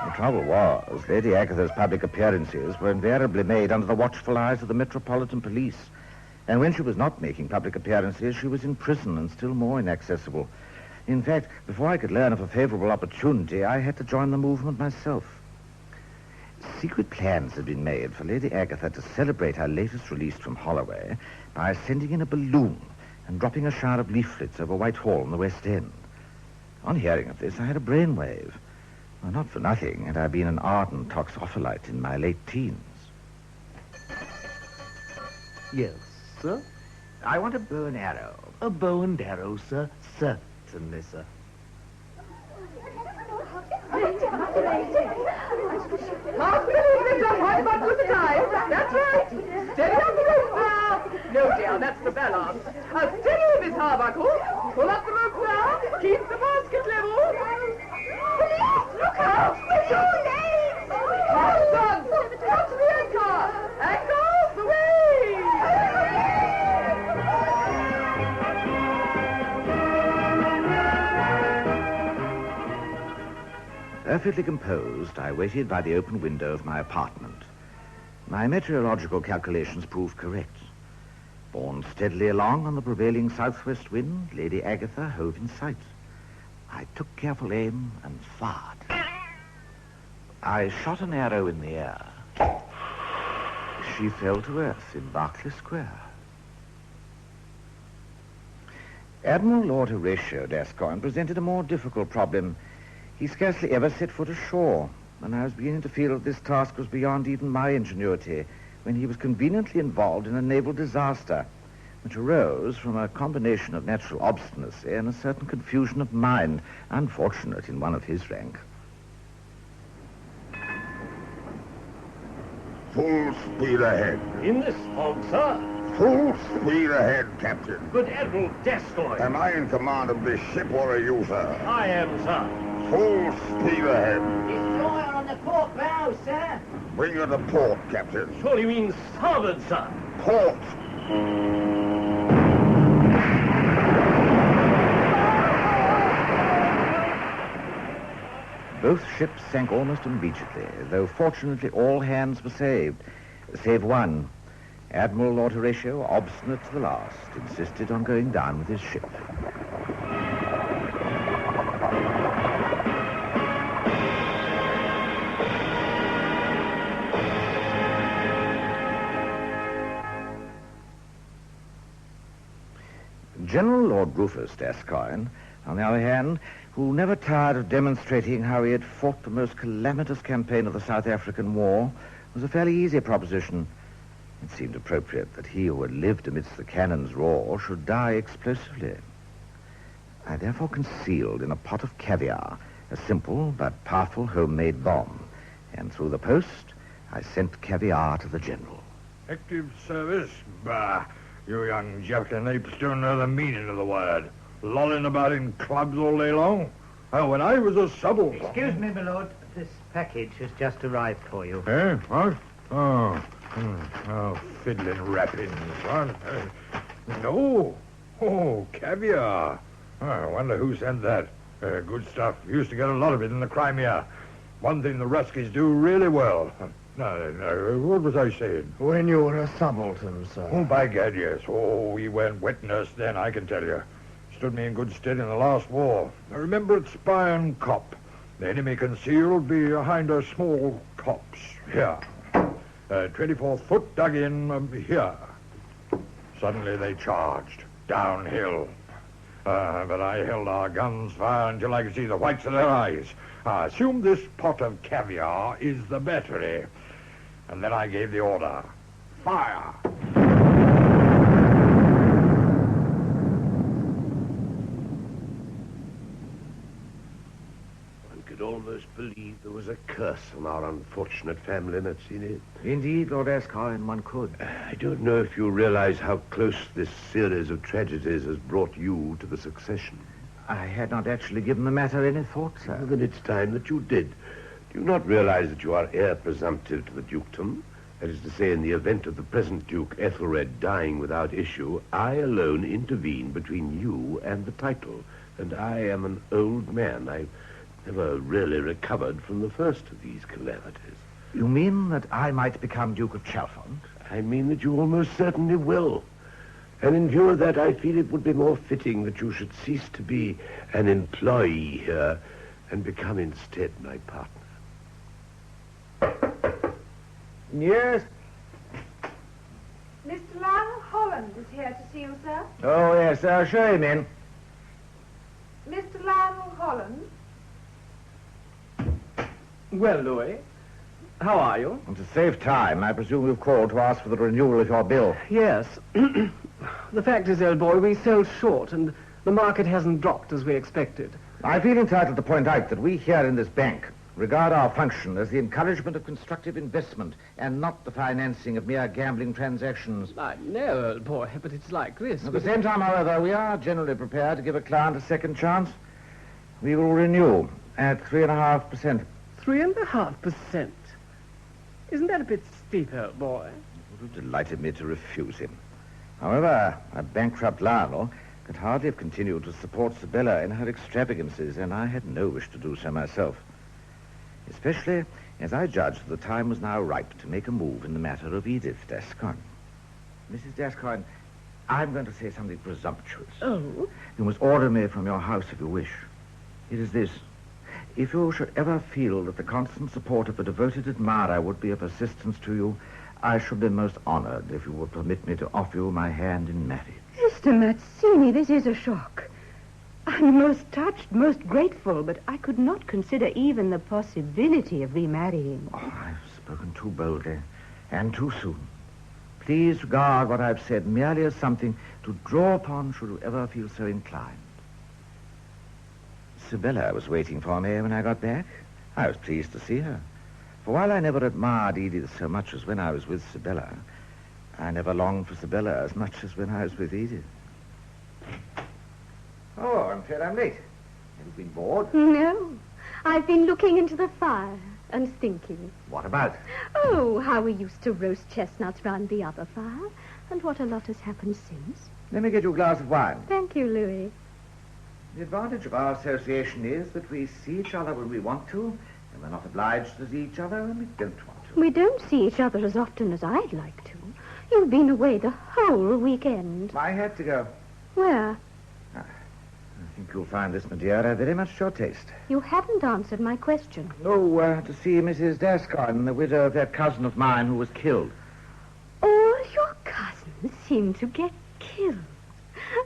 The trouble was, Lady Agatha's public appearances were invariably made under the watchful eyes of the Metropolitan Police. And when she was not making public appearances, she was in prison and still more inaccessible. In fact, before I could learn of a favorable opportunity, I had to join the movement myself. Secret plans had been made for Lady Agatha to celebrate her latest release from Holloway by sending in a balloon and dropping a shower of leaflets over Whitehall in the West End. On hearing of this, I had a brainwave. Well, not for nothing had I been an ardent toxopholite in my late teens. Yes, sir? I want a bow and arrow. A bow and arrow, sir? Certainly. certainly, sir. Last minute, John, right about to the time. That's right. Steady on the rope now. No, dear, that's the balance. Steady, Miss Harbottle. Pull up the rope now. Keep the basket level. Police, look out! With your legs! Hobson, come to the anchor. Anchor, the way! Perfectly composed, I waited by the open window of my apartment. My meteorological calculations proved correct. Borne steadily along on the prevailing southwest wind, Lady Agatha hove in sight. I took careful aim and fired. I shot an arrow in the air. She fell to earth in Berkeley Square. Admiral Lord Horatio D'Ascoyne presented a more difficult problem. He scarcely ever set foot ashore, and I was beginning to feel that this task was beyond even my ingenuity when he was conveniently involved in a naval disaster, which arose from a combination of natural obstinacy and a certain confusion of mind, unfortunate in one of his rank. Full speed ahead. In this fog, sir. Full speed ahead, Captain. Good Admiral D'Ascoyne. Am I in command of this ship or are you, sir? I am, sir. Full speed ahead. Destroyer on the port bow, sir. Bring her to port, Captain. Surely means starboard, sir. Port. Both ships sank almost immediately, though fortunately all hands were saved, save one. Admiral Lord Horatio, obstinate to the last, insisted on going down with his ship. General Lord Rufus D'Ascoyne, on the other hand, who never tired of demonstrating how he had fought the most calamitous campaign of the South African War, was a fairly easy proposition. It seemed appropriate that he who had lived amidst the cannon's roar should die explosively. I therefore concealed in a pot of caviar a simple but powerful homemade bomb, and through the post I sent caviar to the general. Active service? Bah! You young jumping apes don't know the meaning of the word. Lolling about in clubs all day long. Oh, when I was a subaltern... Excuse me, my lord. This package has just arrived for you. Eh? What? Oh. Oh, fiddling wrappings. What? No. Oh, caviar. Oh, I wonder who sent that. Good stuff. Used to get a lot of it in the Crimea. One thing the Ruskies do really well. No, what was I saying? When you were a subaltern, sir. Oh, by gad, yes. Oh, we weren't wet nurse then, I can tell you. Stood me in good stead in the last war. I remember at Spion Cop. The enemy concealed behind a small copse. Here. 24 foot dug in here. Suddenly they charged. Downhill. But I held our guns fire until I could see the whites of their eyes. I assumed this pot of caviar is the battery. And then I gave the order. Fire! One could almost believe there was a curse on our unfortunate family, Mazzini. Indeed, Lord Ascoyne, one could. I don't know if you realize how close this series of tragedies has brought you to the succession. I had not actually given the matter any thought, sir. Well, then it's time that you did. Do you not realize that you are heir presumptive to the dukedom? That is to say, in the event of the present Duke Ethelred dying without issue, I alone intervene between you and the title. And I am an old man. I've never really recovered from the first of these calamities. You mean that I might become Duke of Chalfont? I mean that you almost certainly will. And in view of that, I feel it would be more fitting that you should cease to be an employee here and become instead my partner. Yes? Mr. Lionel Holland is here to see you, sir. Oh, yes, show him in. Mr. Lionel Holland? Well, Louis, how are you? And to save time, I presume you've called to ask for the renewal of your bill. Yes. The fact is, old boy, we sold short, and The market hasn't dropped as we expected. I feel entitled to point out that we here in this bank regard our function as the encouragement of constructive investment and not the financing of mere gambling transactions. I know, old boy, but it's like this. At the same time, however, we are generally prepared to give a client a second chance. We will renew at 3.5%. 3.5%? Isn't that a bit steep, old boy? It would have delighted me to refuse him. However, a bankrupt Lionel could hardly have continued to support Sibylla in her extravagances, and I had no wish to do so myself. Especially as I judged the time was now ripe to make a move in the matter of Edith D'Ascoyne. Mrs. D'Ascoyne, I'm going to say something presumptuous. Oh? You must order me from your house if you wish. It is this. If you should ever feel that the constant support of a devoted admirer would be of assistance to you, I should be most honored if you would permit me to offer you my hand in marriage. Mr. Mazzini, this is a shock. I'm most touched, most grateful, but I could not consider even the possibility of remarrying. Oh, I've spoken too boldly and too soon. Please regard what I've said merely as something to draw upon should you ever feel so inclined. Sibylla was waiting for me when I got back. I was pleased to see her. For while I never admired Edith so much as when I was with Sibylla, I never longed for Sibylla as much as when I was with Edith. Oh, I'm afraid I'm late. Have you been bored? No. I've been looking into the fire and thinking. What about? Oh, how we used to roast chestnuts round the other fire, and what a lot has happened since. Let me get you a glass of wine. Thank you, Louis. The advantage of our association is that we see each other when we want to, and we're not obliged to see each other when we don't want to. We don't see each other as often as I'd like to. You've been away the whole weekend. I had to go. Where? I think you'll find this, my dear, very much to your taste. You haven't answered my question. Oh, to see Mrs. D'Ascoyne, the widow of that cousin of mine who was killed. All your cousins seem to get killed.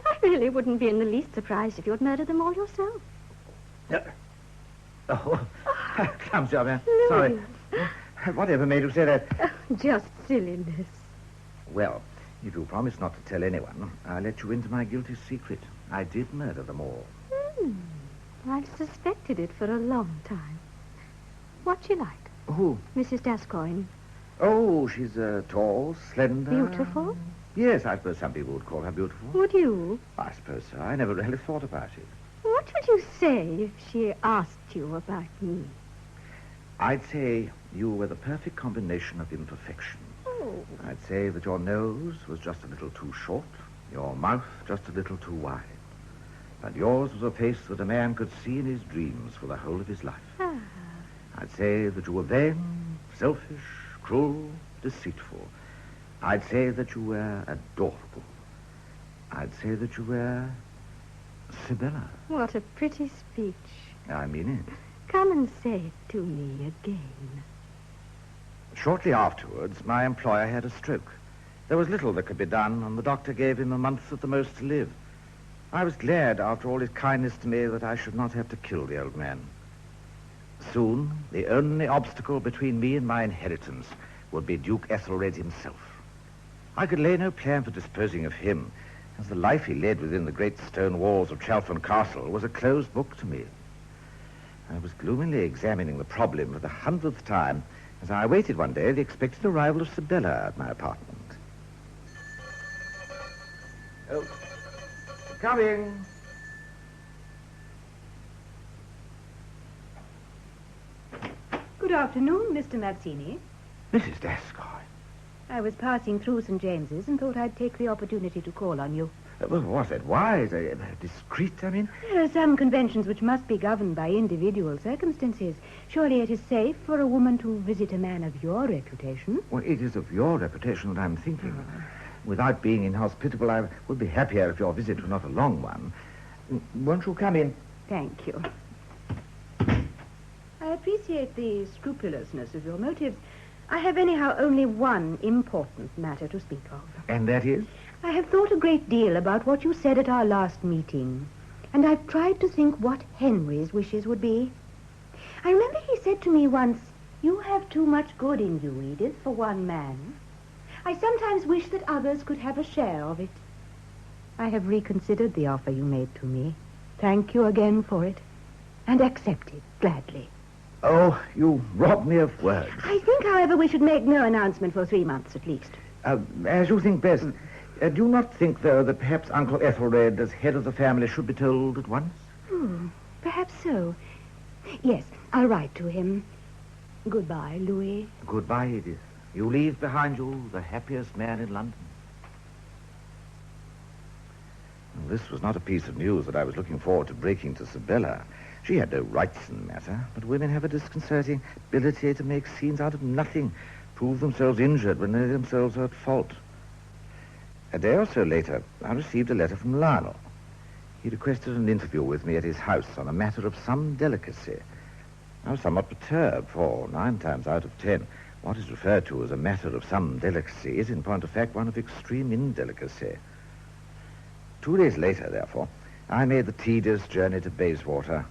I really wouldn't be in the least surprised if you'd murdered them all yourself. Oh, clumsy of me. Sorry. Whatever made you say that? Just silliness. Well, if you promise not to tell anyone, I'll let you into my guilty secret. I did murder them all. I've suspected it for a long time. What's she like? Who? Mrs. D'Ascoyne. Oh, she's tall, slender. Beautiful? Yes, I suppose some people would call her beautiful. Would you? I suppose so. I never really thought about it. What would you say if she asked you about me? I'd say you were the perfect combination of imperfection. Oh. I'd say that your nose was just a little too short, your mouth just a little too wide. But yours was a face that a man could see in his dreams for the whole of his life. I'd say that you were vain, selfish, cruel, deceitful. I'd say that you were adorable. I'd say that you were Sibylla. What a pretty speech. I mean it. Come and say it to me again. Shortly afterwards, my employer had a stroke. There was little that could be done, and the doctor gave him a month at the most to live. I was glad, after all his kindness to me, that I should not have to kill the old man. Soon, the only obstacle between me and my inheritance would be Duke Ethelred himself. I could lay no plan for disposing of him, as the life he led within the great stone walls of Chalfont Castle was a closed book to me. I was gloomily examining the problem for the 100th time as I awaited one day the expected arrival of Sibylla at my apartment. Oh, coming. Good afternoon, Mr. Mazzini. Mrs. D'Ascoyne. I was passing through St. James's and thought I'd take the opportunity to call on you. Well, was that wise? Discreet, I mean? There are some conventions which must be governed by individual circumstances. Surely it is safe for a woman to visit a man of your reputation. Well, it is of your reputation that I'm thinking. Without being inhospitable, I would be happier if your visit were not a long one. Won't you come in? Thank you. I appreciate the scrupulousness of your motives. I have anyhow only one important matter to speak of. And that is? I have thought a great deal about what you said at our last meeting, and I've tried to think what Henry's wishes would be. I remember he said to me once, "You have too much good in you, Edith, for one man. I sometimes wish that others could have a share of it." I have reconsidered the offer you made to me. Thank you again for it. And accept it gladly. Oh, you robbed me of words. I think, however, we should make no announcement for 3 months at least. As you think best. Do you not think, though, that perhaps Uncle Ethelred, as head of the family, should be told at once? Perhaps so. Yes, I'll write to him. Goodbye, Louis. Goodbye, Edith. You leave behind you the happiest man in London. This was not a piece of news that I was looking forward to breaking to Sibylla. She had no rights in the matter, but women have a disconcerting ability to make scenes out of nothing, prove themselves injured when they themselves are at fault. A day or so later, I received a letter from Lionel. He requested an interview with me at his house on a matter of some delicacy. I was somewhat perturbed, for 9 times out of 10, what is referred to as a matter of some delicacy is, in point of fact, one of extreme indelicacy. 2 days later, therefore, I made the tedious journey to Bayswater.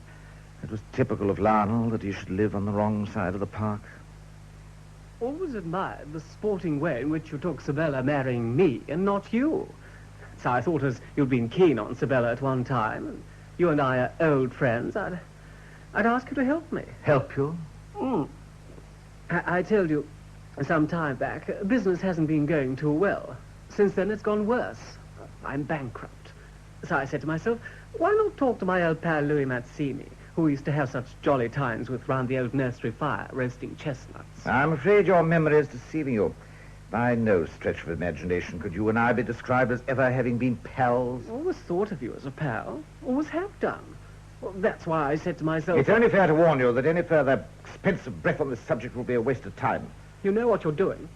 It was typical of Lionel that he should live on the wrong side of the park. Always admired the sporting way in which you took Sibylla marrying me and not you. So I thought, as you'd been keen on Sibylla at one time, and you and I are old friends, I'd ask you to help me. Help you? I told you some time back, business hasn't been going too well. Since then, it's gone worse. I'm bankrupt. So I said to myself, why not talk to my old pal Louis Mazzini, who used to have such jolly times with round the old nursery fire, roasting chestnuts. I'm afraid your memory is deceiving you. By no stretch of imagination could you and I be described as ever having been pals. Always thought of you as a pal. Always have done. Well, that's why I said to myself... It's only fair to warn you that any further expensive breath on this subject will be a waste of time. You know what you're doing.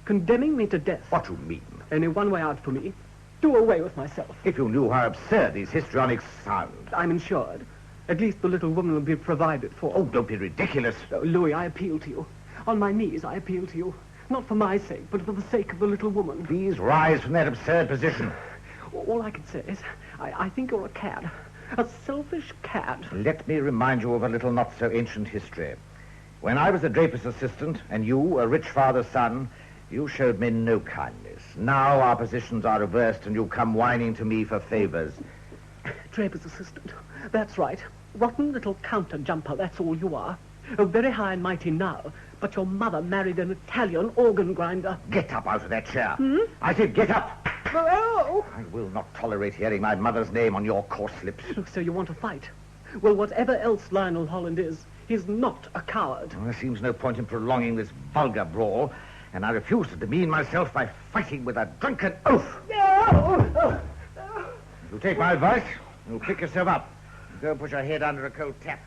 Condemning me to death. What do you mean? Only one way out for me. Do away with myself. If you knew how absurd these histrionics sound. I'm insured. At least the little woman will be provided for. Oh, don't be ridiculous. Oh, Louis, I appeal to you. On my knees, I appeal to you. Not for my sake, but for the sake of the little woman. Please rise from that absurd position. All I can say is, I think you're a cad. A selfish cad. Let me remind you of a little not-so-ancient history. When I was a draper's assistant, and you, a rich father's son, you showed me no kindness. Now our positions are reversed, and you come whining to me for favors. Draper's assistant. That's right. Rotten little counter-jumper, that's all you are. Oh, very high and mighty now, but your mother married an Italian organ grinder. Get up out of that chair. I said get up. Oh! I will not tolerate hearing my mother's name on your coarse lips. So you want to fight? Well, whatever else Lionel Holland is, he's not a coward. Well, there seems no point in prolonging this vulgar brawl, and I refuse to demean myself by fighting with a drunken oaf. No! If you take my advice, you'll pick yourself up. Go and put your head under a cold tap.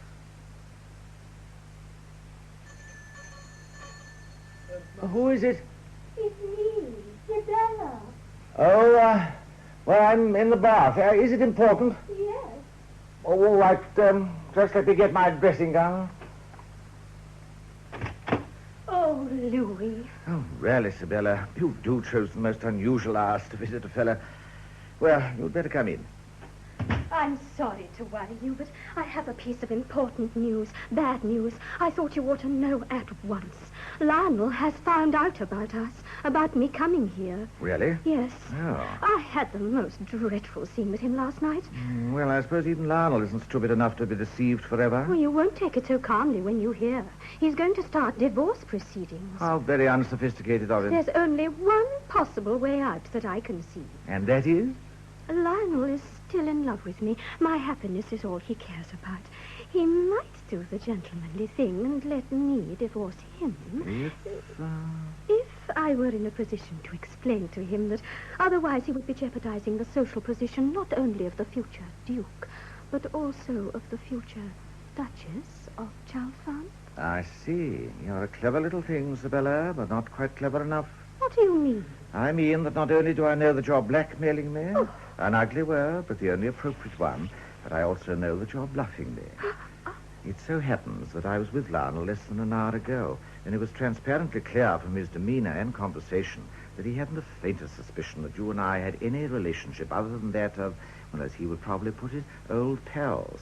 Who is it? It's me, Sibylla. Oh, well, I'm in the bath. Is it important? Yes. Oh, all right. Just let me get my dressing gown. Oh, Louis. Oh, really, Sibylla. You do choose the most unusual hours to visit a fella. Well, you'd better come in. I'm sorry to worry you, but I have a piece of important news. Bad news. I thought you ought to know at once. Lionel has found out about us, about me coming here. Really? Yes. Oh. I had the most dreadful scene with him last night. Well, I suppose even Lionel isn't stupid enough to be deceived forever. Well, you won't take it so calmly when you hear. He's going to start divorce proceedings. How very unsophisticated of him. There's only one possible way out that I can see. And that is? Lionel is still in love with me. My happiness is all he cares about. He might do the gentlemanly thing and let me divorce him. If I were in a position to explain to him that otherwise he would be jeopardizing the social position not only of the future Duke, but also of the future Duchess of Chalfont. I see. You're a clever little thing, Sibylla, but not quite clever enough. What do you mean? I mean that not only do I know that you're blackmailing me, an ugly word, but the only appropriate one, but I also know that you're bluffing me. It so happens that I was with Lionel less than an hour ago, and it was transparently clear from his demeanor and conversation that he hadn't the faintest suspicion that you and I had any relationship other than that of, well, as he would probably put it, old pals.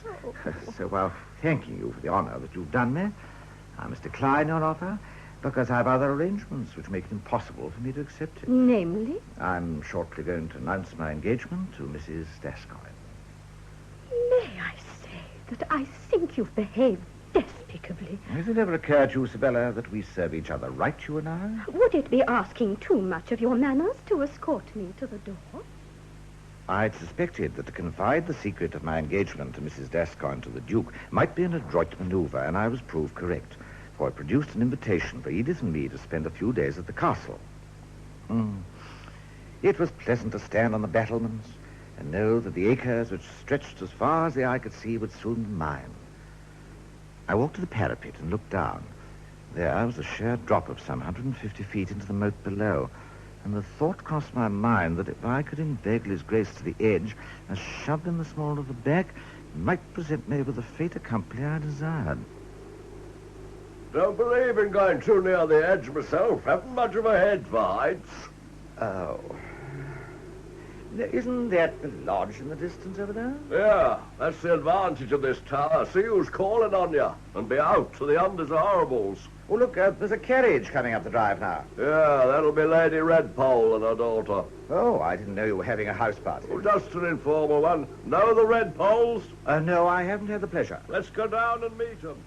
So while thanking you for the honor that you've done me, I must decline your offer Because I've other arrangements which make it impossible for me to accept it. Namely? I'm shortly going to announce my engagement to Mrs. D'Ascoyne. May I say that I think you've behaved despicably. Has it ever occurred to you, Isabella, that we serve each other right, you and I? Would it be asking too much of your manners to escort me to the door? I'd suspected that to confide the secret of my engagement to Mrs. D'Ascoyne to the Duke might be an adroit maneuver, and I was proved correct, for I produced an invitation for Edith and me to spend a few days at the castle. It was pleasant to stand on the battlements and know that the acres which stretched as far as the eye could see would soon be mine. I walked to the parapet and looked down. There was a sheer drop of some 150 feet into the moat below, and the thought crossed my mind that if I could inveigle his grace to the edge and shove in the small of the back, it might present me with the fait accompli I desired. Don't believe in going too near the edge myself. Haven't much of a head for heights. Oh. Isn't that the lodge in the distance over there? Yeah, that's the advantage of this tower. See who's calling on you, and be out to the undesirables. Oh, look, there's a carriage coming up the drive now. Yeah, that'll be Lady Redpole and her daughter. Oh, I didn't know you were having a house party. Oh, just an informal one. Know the Redpoles? No, I haven't had the pleasure. Let's go down and meet them.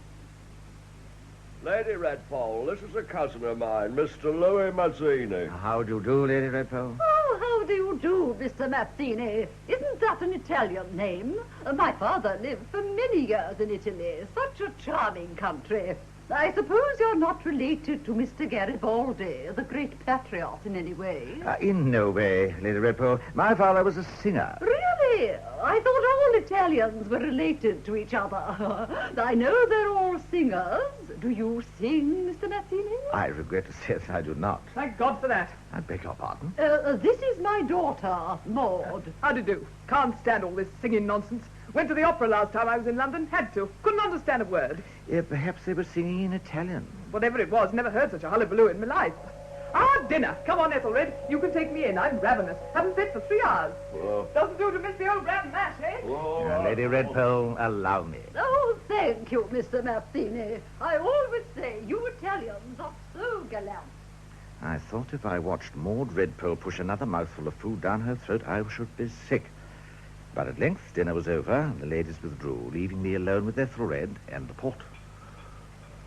Lady Redpole, this is a cousin of mine, Mr. Louis Mazzini. How do you do, Lady Redpole? Oh, how do you do, Mr. Mazzini? Isn't that an Italian name? My father lived for many years in Italy. Such a charming country. I suppose you're not related to Mr. Garibaldi, the great patriot, in any way? In no way, Lady Redpole. My father was a singer. Really? I thought all Italians were related to each other. I know they're all singers. Do you sing, Mr. Mazzini? I regret to say that I do not. Thank God for that. I beg your pardon? This is my daughter, Maud. How do you do? Can't stand all this singing nonsense. Went to the opera last time I was in London. Had to. Couldn't understand a word. Perhaps they were singing in Italian. Whatever it was, never heard such a hullabaloo in my life. Dinner. Come on, Ethelred. You can take me in. I'm ravenous. Haven't fit for 3 hours. Doesn't do to miss the old ram mash, eh? Lady Redpole, allow me. Oh, thank you, Mr. Mazzini. I always say you Italians are so gallant. I thought if I watched Maud Redpole push another mouthful of food down her throat, I should be sick. But at length, dinner was over, and the ladies withdrew, leaving me alone with Ethelred and the port.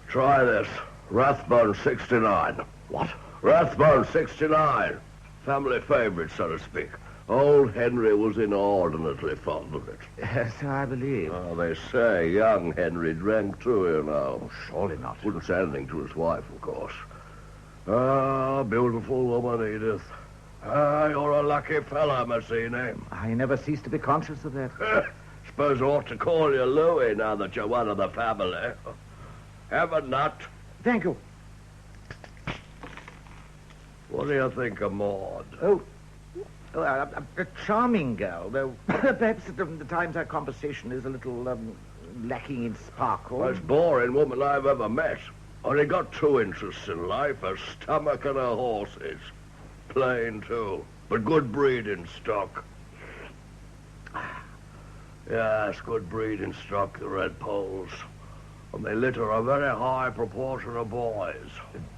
Try this. Rathbone 69. What? Rathbone 69. Family favourite, so to speak. Old Henry was inordinately fond of it. So I believe. Oh, they say young Henry drank too, you know. Oh, surely not. Wouldn't say anything to his wife, of course. Ah, beautiful woman, Edith. Ah, you're a lucky fella, Mazzini. I never cease to be conscious of that. Suppose I ought to call you Louis now that you're one of the family. Have a nut. Thank you. What do you think of Maud? A charming girl, though perhaps at the times our conversation is a little lacking in sparkle. Most boring woman I've ever met. Only got 2 interests in life, her stomach and her horses. Plain, too, but good breeding stock. Yes, good breeding stock, the Redpoles. And they litter a very high proportion of boys.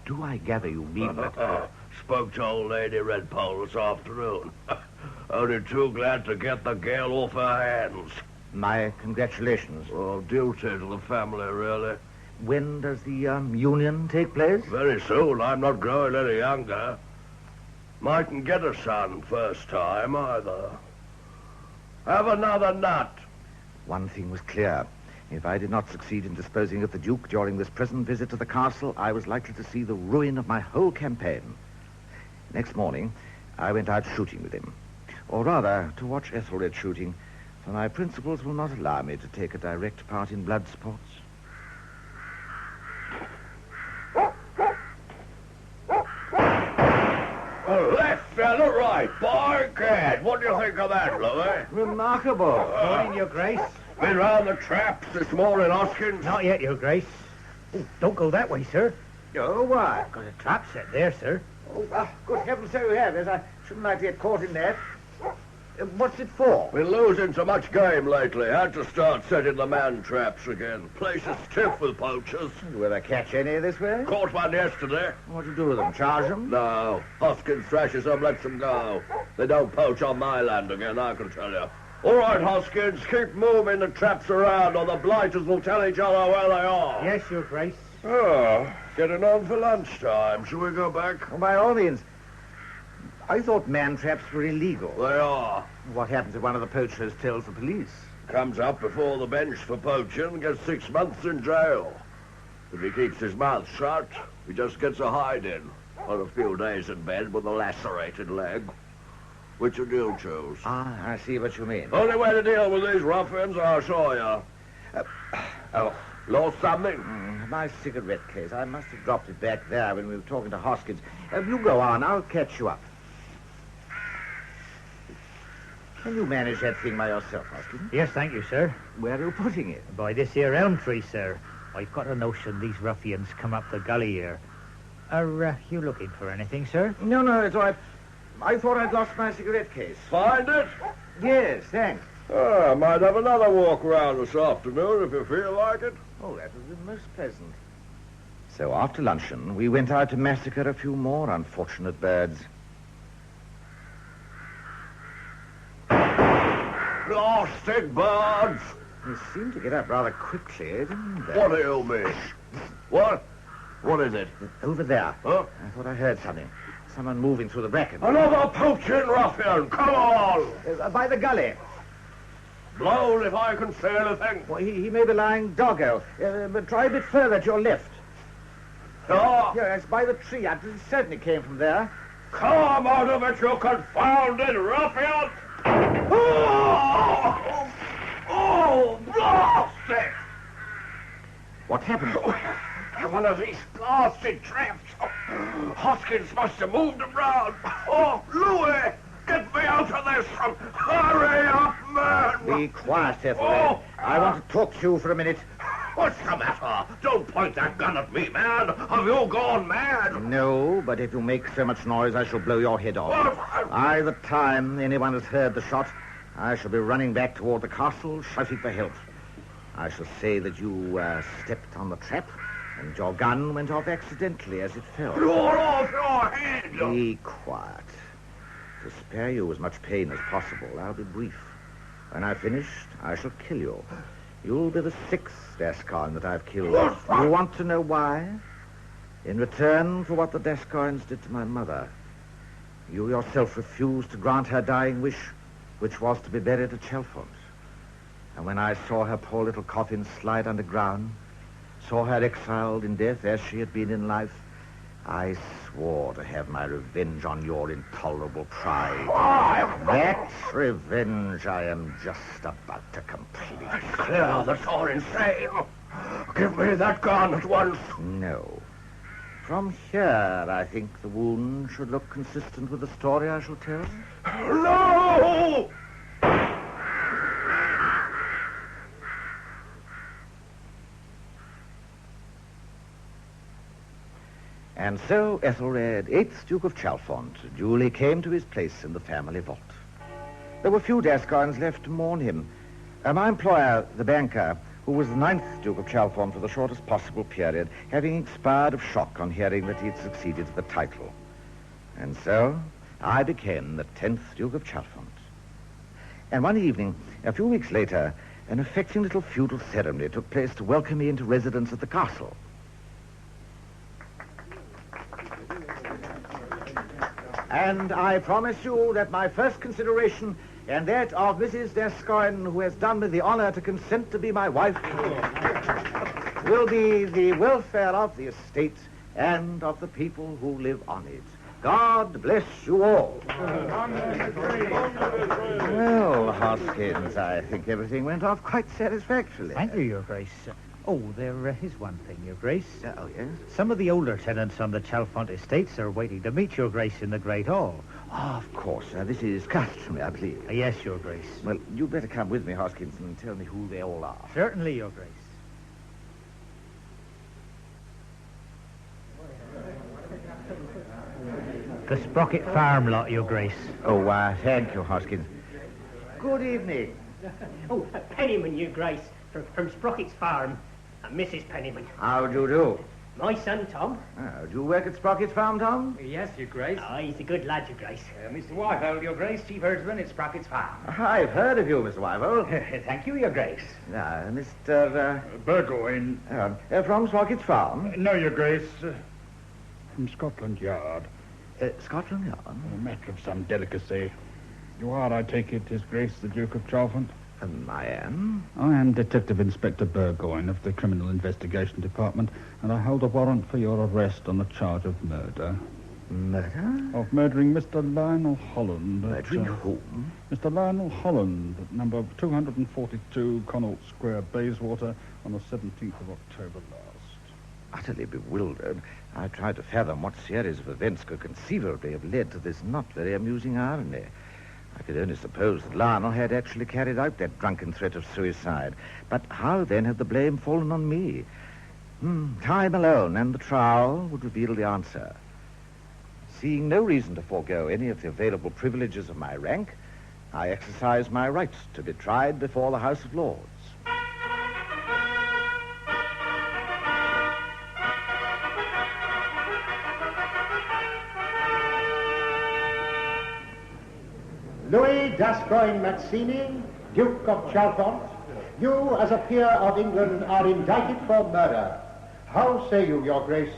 Do I gather you mean that? Spoke to old Lady Redpole this afternoon. Only too glad to get the girl off her hands. My congratulations. Well, duty to the family, really. When does the union take place? Very soon. I'm not growing any younger. Mightn't get a son first time, either. Have another nut. One thing was clear. If I did not succeed in disposing of the Duke during this present visit to the castle, I was likely to see the ruin of my whole campaign. Next morning, I went out shooting with him. Or rather, to watch Ethelred shooting, for my principles will not allow me to take a direct part in blood sports. Left and a right, by gad. What do you think of that, Louis? Remarkable. Morning, Your Grace. Been round the traps this morning, Hoskins? Not yet, Your Grace. Oh, don't go that way, sir. Oh, why? Got a trap set there, sir. Oh, good heavens, so you have. Yes, I shouldn't like to get caught in that. What's it for? Been losing so much game lately. Had to start setting the man traps again. Place is stiff with poachers. You ever catch any this way? Caught one yesterday. What do you do with them? Charge them? No. Hoskins thrashes them, lets them go. They don't poach on my land again, I can tell you. All right, Hoskins, keep moving the traps around or the blighters will tell each other where they are. Yes, Your Grace. Oh, getting on for lunchtime. Shall we go back? Well, by all means. I thought man traps were illegal. They are. What happens if one of the poachers tells the police? Comes up before the bench for poaching and gets 6 months in jail. If he keeps his mouth shut, he just gets a hide-in. Or a few days in bed with a lacerated leg. Which would you choose? Ah, I see what you mean. Only way to deal with these ruffians, I'll show you. Lost something? My cigarette case. I must have dropped it back there when we were talking to Hoskins. You go on. I'll catch you up. Can you manage that thing by yourself, Hoskins? Yes, thank you, sir. Where are you putting it? By this here elm tree, sir. I've got a notion these ruffians come up the gully here. Are you looking for anything, sir? No, it's all right. I thought I'd lost my cigarette case. Find it? Yes, thanks. I might have another walk around this afternoon if you feel like it. Oh, that would be most pleasant. So after luncheon, we went out to massacre a few more unfortunate birds. Blasted birds! They seemed to get up rather quickly, didn't they? What do you mean? What? What is it? Over there. Huh? I thought I heard something. Someone moving through the bracken. Another poaching ruffian! Come on! By the gully. Blown if I can see anything. Well, he may be lying doggo. But try a bit further to your left. Oh. Yes, by the tree. It certainly came from there. Come out of it, you confounded ruffian! Oh, blast it! What happened? One of these blasted traps. Hoskins must have moved them round. Oh, Louis! Get me out of this! Hurry up, man! Be quiet, Ethelred. I want to talk to you for a minute. What's the matter? Don't point that gun at me, man. Have you gone mad? No, but if you make so much noise, I shall blow your head off. By the time anyone has heard the shot, I shall be running back toward the castle, shouting for help. I shall say that you stepped on the trap, and your gun went off accidentally as it fell. You're off your head! Be quiet. To spare you as much pain as possible, I'll be brief. When I've finished, I shall kill you. You'll be the 6th D'Ascoyne that I've killed. You want to know why? In return for what the D'Ascoynes did to my mother, you yourself refused to grant her dying wish, which was to be buried at Chalfont. And when I saw her poor little coffin slide underground, saw her exiled in death as she had been in life, I swore to have my revenge on your intolerable pride. That revenge I am just about to complete. It's clear that you're insane. Give me that gun at once. No. From here, I think the wound should look consistent with the story I shall tell. No! And so Ethelred, 8th Duke of Chalfont, duly came to his place in the family vault. There were few D'Ascoynes left to mourn him. My employer, the banker, who was the 9th Duke of Chalfont for the shortest possible period, having expired of shock on hearing that he had succeeded to the title. And so I became the 10th Duke of Chalfont. And one evening, a few weeks later, an affecting little feudal ceremony took place to welcome me into residence at the castle. And I promise you that my first consideration, and that of Mrs. D'Ascoyne, who has done me the honor to consent to be my wife, will be the welfare of the estate and of the people who live on it. God bless you all. Well, Hoskins, I think everything went off quite satisfactorily. Thank you, Your Grace. Oh, there is one thing, Your Grace. Oh, yes? Some of the older tenants on the Chalfont estates are waiting to meet Your Grace in the Great Hall. Oh, of course. This is customary, I believe. Yes, Your Grace. Well, you'd better come with me, Hoskins, and tell me who they all are. Certainly, Your Grace. The Sprocket Farm lot, Your Grace. Oh, thank you, Hoskins. Good evening. Oh, Pennyman, Your Grace, from Sprocket's Farm. Mrs. Pennyman. How do you do? My son, Tom. Oh, do you work at Sprocket's Farm, Tom? Yes, Your Grace. Oh, he's a good lad, Your Grace. Mr. Wyville, Your Grace, chief herdsman at Sprocket's Farm. I've heard of you, Mr. Wyville. Thank you, Your Grace. Mr. Burgoyne. From Sprocket's Farm? No, Your Grace. From Scotland Yard. Scotland Yard? A matter of some delicacy. You are, I take it, His Grace the Duke of Chalfont? I am. I am Detective Inspector Burgoyne of the Criminal Investigation Department, and I hold a warrant for your arrest on the charge of murder. Murder? Of murdering Mr. Lionel Holland. Murdering whom? Mr. Lionel Holland, at number 242 Connaught Square, Bayswater, on the 17th of October last. Utterly bewildered, I tried to fathom what series of events could conceivably have led to this not very amusing irony. I could only suppose that Lionel had actually carried out that drunken threat of suicide. But how then had the blame fallen on me? Time alone and the trial would reveal the answer. Seeing no reason to forego any of the available privileges of my rank, I exercised my right to be tried before the House of Lords. Louis D'Ascoyne Mazzini, Duke of Chalfont, you, as a peer of England, are indicted for murder. How say you, Your Grace?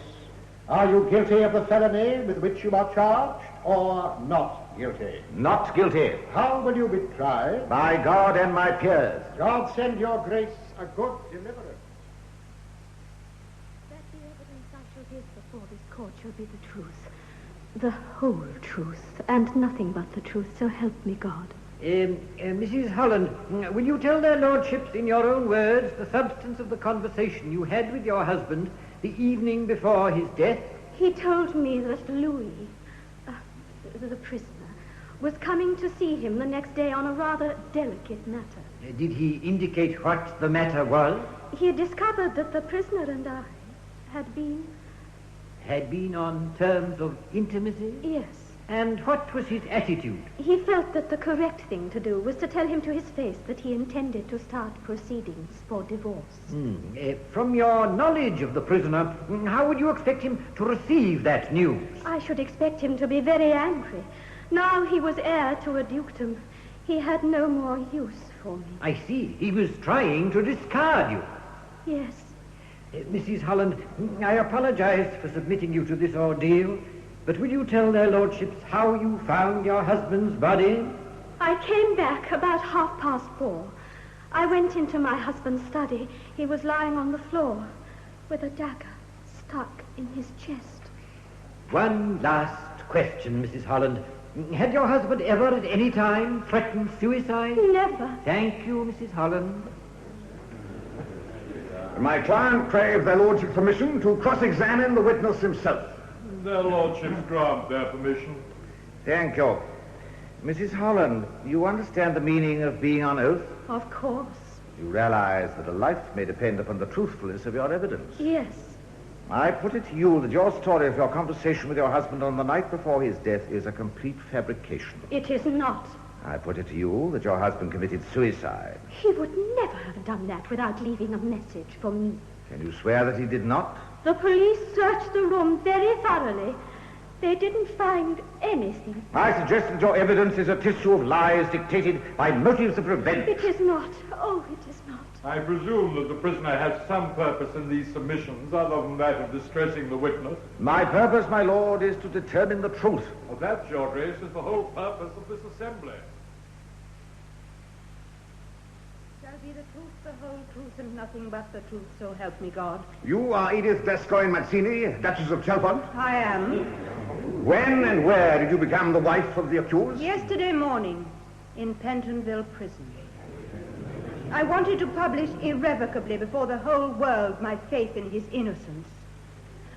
Are you guilty of the felony with which you are charged, or not guilty? Not guilty. How will you be tried? By God and my peers. God send Your Grace a good deliverance. That the evidence I shall give before this court shall be the truth. The whole truth, and nothing but the truth, so help me God. Mrs. Holland, will you tell their lordships in your own words the substance of the conversation you had with your husband the evening before his death? He told me that Louis, the prisoner, was coming to see him the next day on a rather delicate matter. Did he indicate what the matter was? He had discovered that the prisoner and I had been on terms of intimacy? Yes. And what was his attitude? He felt that the correct thing to do was to tell him to his face that he intended to start proceedings for divorce. From your knowledge of the prisoner, how would you expect him to receive that news? I should expect him to be very angry. Now he was heir to a dukedom. He had no more use for me. I see. He was trying to discard you. Yes. Mrs. Holland, I apologize for submitting you to this ordeal, but will you tell their lordships how you found your husband's body? I came back about 4:30. I went into my husband's study. He was lying on the floor with a dagger stuck in his chest. One last question, Mrs. Holland. Had your husband ever at any time threatened suicide? Never. Thank you, Mrs. Holland. My client craved their lordship's permission to cross-examine the witness himself. Their lordships grant their permission. Thank you. Mrs. Holland, you understand the meaning of being on oath? Of course. You realize that a life may depend upon the truthfulness of your evidence. Yes. I put it to you that your story of your conversation with your husband on the night before his death is a complete fabrication. It is not. I put it to you that your husband committed suicide. He would never have done that without leaving a message for me. Can you swear that he did not? The police searched the room very thoroughly. They didn't find anything. I suggest that your evidence is a tissue of lies dictated by motives of revenge. It is not. Oh, it is not. I presume that the prisoner has some purpose in these submissions other than that of distressing the witness. My purpose, my lord, is to determine the truth. Well, that, Your Grace, is the whole purpose of this assembly. Shall be the truth, the whole truth, and nothing but the truth, so help me God. You are Edith D'Ascoyne Mazzini, Duchess of Chalfont? I am. When and where did you become the wife of the accused? Yesterday morning, in Pentonville Prison. I wanted to publish irrevocably before the whole world my faith in his innocence.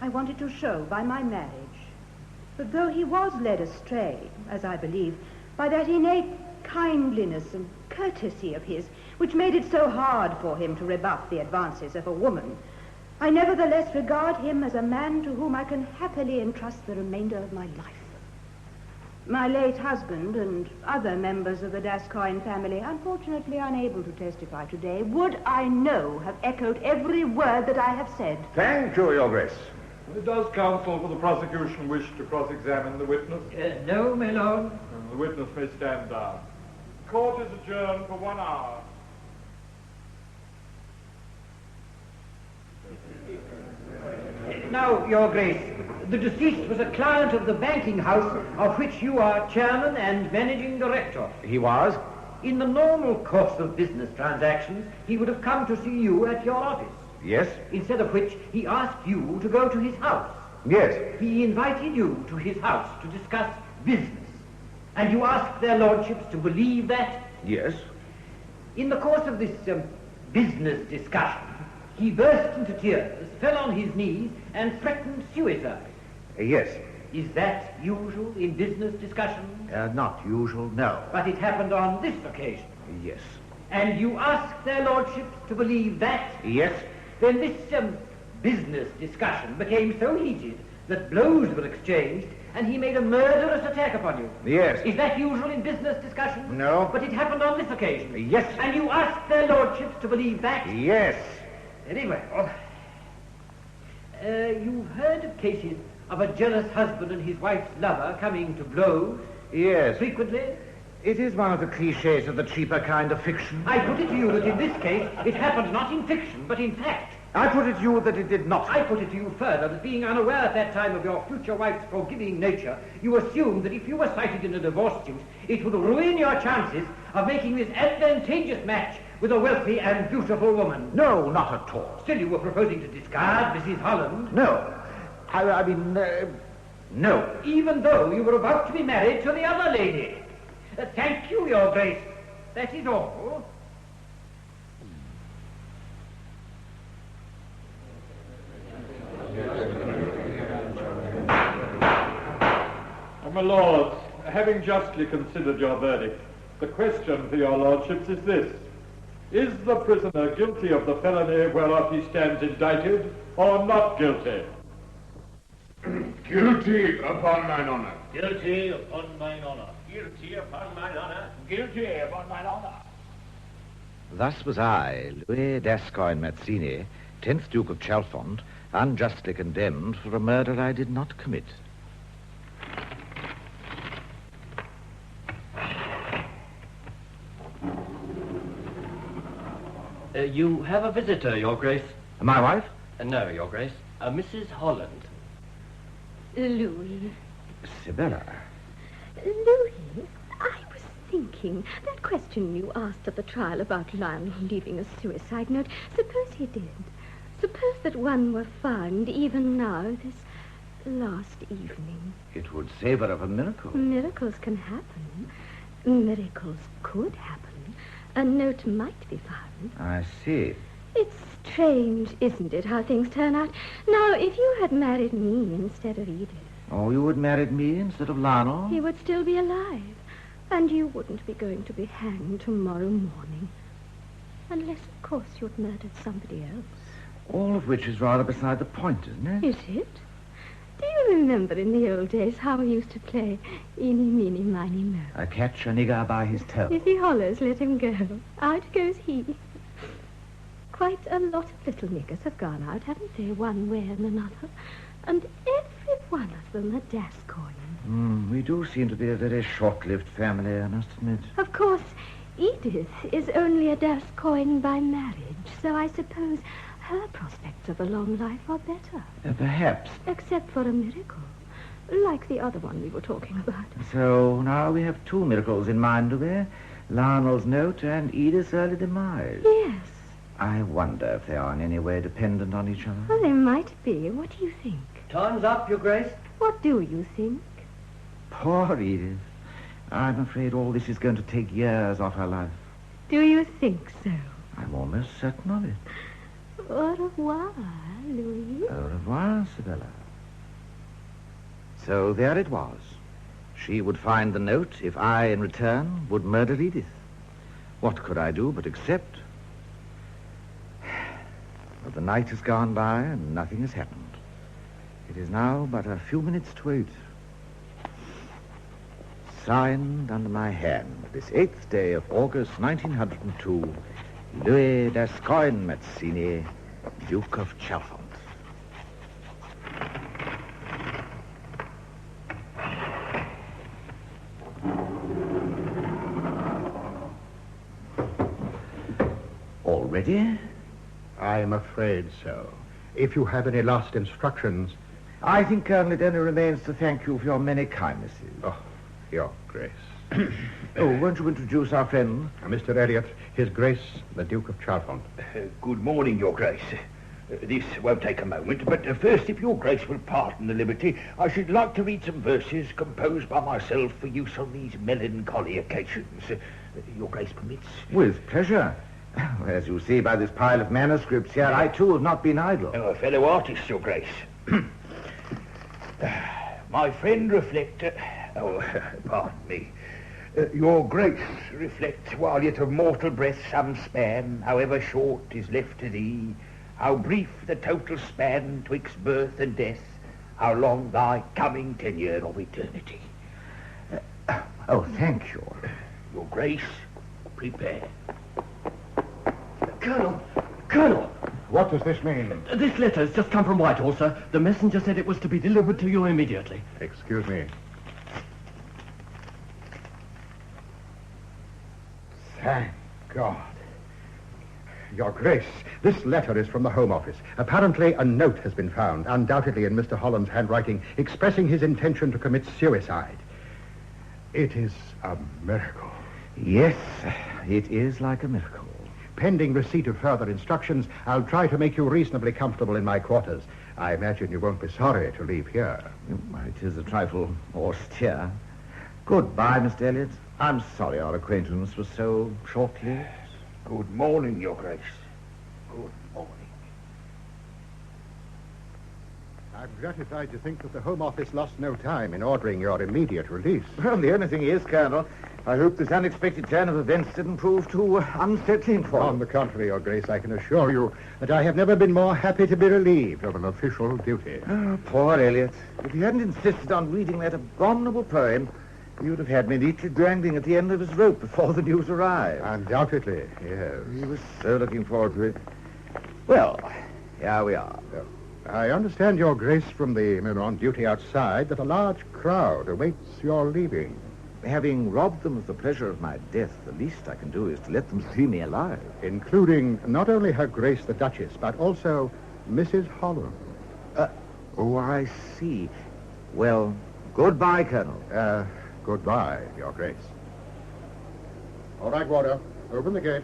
I wanted to show by my marriage that though he was led astray, as I believe, by that innate kindliness and courtesy of his, which made it so hard for him to rebuff the advances of a woman, I nevertheless regard him as a man to whom I can happily entrust the remainder of my life. My late husband and other members of the D'Ascoyne family, unfortunately unable to testify today, would, I know, have echoed every word that I have said. Thank you, Your Grace. Does counsel for the prosecution wish to cross-examine the witness? No, my lord. The witness may stand down. Court is adjourned for 1 hour. Now, Your Grace, the deceased was a client of the banking house of which you are chairman and managing director. He was? In the normal course of business transactions, he would have come to see you at your office. Yes? Instead of which, he asked you to go to his house. Yes. He invited you to his house to discuss business. And you asked their lordships to believe that? Yes. In the course of this business discussion, he burst into tears, fell on his knees, and threatened suicide. Yes. Is that usual in business discussions? Not usual, no. But it happened on this occasion. Yes. And you asked their lordships to believe that? Yes. Then this business discussion became so heated that blows were exchanged and he made a murderous attack upon you. Yes. Is that usual in business discussions? No. But it happened on this occasion? Yes. And you asked their lordships to believe that? Yes. Very well. You've heard of cases of a jealous husband and his wife's lover coming to blows? Yes. Frequently? It is one of the cliches of the cheaper kind of fiction. I put it to you that in this case it happened not in fiction, but in fact. I put it to you that it did not. I put it to you further that being unaware at that time of your future wife's forgiving nature, you assumed that if you were cited in a divorce suit, it would ruin your chances of making this advantageous match with a wealthy and beautiful woman. No, not at all. Still, you were proposing to discard Mrs. Holland? No. I mean, no. Even though you were about to be married to the other lady. Thank you, Your Grace. That is all. My lords, having justly considered your verdict, the question for your lordships is this. Is the prisoner guilty of the felony whereof he stands indicted, or not guilty? Guilty upon mine honor. Guilty upon mine honor. Guilty upon mine honor. Guilty upon mine honor. Thus was I, Louis D'Ascoyne Mazzini, 10th Duke of Chalfont, unjustly condemned for a murder I did not commit. You have a visitor, Your Grace. My wife? No, Your Grace. Mrs. Holland. Louis. Sibylla. Louis, I was thinking, that question you asked at the trial about Lionel leaving a suicide note, suppose he did. Suppose that one were found even now, this last evening. It would savor of a miracle. Miracles can happen. Miracles could happen. A note might be found. I see. It's strange, isn't it, how things turn out? Now, if you had married me instead of Edith... Oh, you would married me instead of Lionel? He would still be alive. And you wouldn't be going to be hanged tomorrow morning. Unless, of course, you'd murdered somebody else. All of which is rather beside the point, isn't it? Is it? Do you remember in the old days how we used to play eeny, meeny, miny, mo? I catch a nigger by his toe. If he hollers, let him go. Out goes he. Quite a lot of little niggers have gone out, haven't they, one way and another? And every one of them are D'Ascoyne. We do seem to be a very short-lived family, I must admit. Of course, Edith is only a D'Ascoyne by marriage, so I suppose her prospects of a long life are better. Perhaps. Except for a miracle, like the other one we were talking about. So now we have two miracles in mind, do we? Lionel's note and Edith's early demise. Yes. I wonder if they are in any way dependent on each other. Well, they might be. What do you think? Time's up, Your Grace. What do you think? Poor Edith. I'm afraid all this is going to take years off her life. Do you think so? I'm almost certain of it. Au revoir, Louis. Au revoir, Sibylla. So there it was. She would find the note if I, in return, would murder Edith. What could I do but accept? But the night has gone by and nothing has happened. It is now but a few minutes to 8. Signed under my hand, this 8th day of August 1902, Louis D'Ascoyne Mazzini, Duke of Chalfont. Already? I'm afraid so. If you have any last instructions... I think, Colonel, it only remains to thank you for your many kindnesses. Oh, Your Grace. Oh, won't you introduce our friend? Mr. Elliot, His Grace, the Duke of Chalfont. Good morning, Your Grace. This won't take a moment, but first, if Your Grace will pardon the liberty, I should like to read some verses composed by myself for use on these melancholy occasions. Your Grace permits? With pleasure. As you see by this pile of manuscripts here, I too have not been idle. A fellow artist, Your Grace. My friend reflect... pardon me. Your Grace, reflect while yet of mortal breath some span, however short, is left to thee, how brief the total span twixt birth and death, how long thy coming tenure of eternity. Oh, thank you. Your Grace, prepare. Colonel! What does this mean? This letter has just come from Whitehall, sir. The messenger said it was to be delivered to you immediately. Excuse me. Thank God. Your Grace, this letter is from the Home Office. Apparently a note has been found, undoubtedly in Mr. Holland's handwriting, expressing his intention to commit suicide. It is a miracle. Yes, it is like a miracle. Pending receipt of further instructions, I'll try to make you reasonably comfortable in my quarters. I imagine you won't be sorry to leave here. It is a trifle austere. Goodbye, Mr. Elliot. I'm sorry our acquaintance was so short-lived. Good morning, Your Grace. Good morning. I'm gratified to think that the Home Office lost no time in ordering your immediate release. Well, the only thing is, Colonel, I hope this unexpected turn of events didn't prove too unsettling for you. On the contrary, Your Grace, I can assure you that I have never been more happy to be relieved of an official duty. Oh, poor Elliot. If he hadn't insisted on reading that abominable poem, he would have had me neatly dangling at the end of his rope before the news arrived. Undoubtedly, yes. He was so looking forward to it. Well, here we are. I understand, Your Grace, from the men on duty outside, that a large crowd awaits your leaving. Having robbed them of the pleasure of my death, the least I can do is to let them see me alive. Including not only Her Grace the Duchess, but also Mrs. Holland. Oh, I see. Well, goodbye, Colonel. Goodbye, Your Grace. All right, Warder. Open the gate.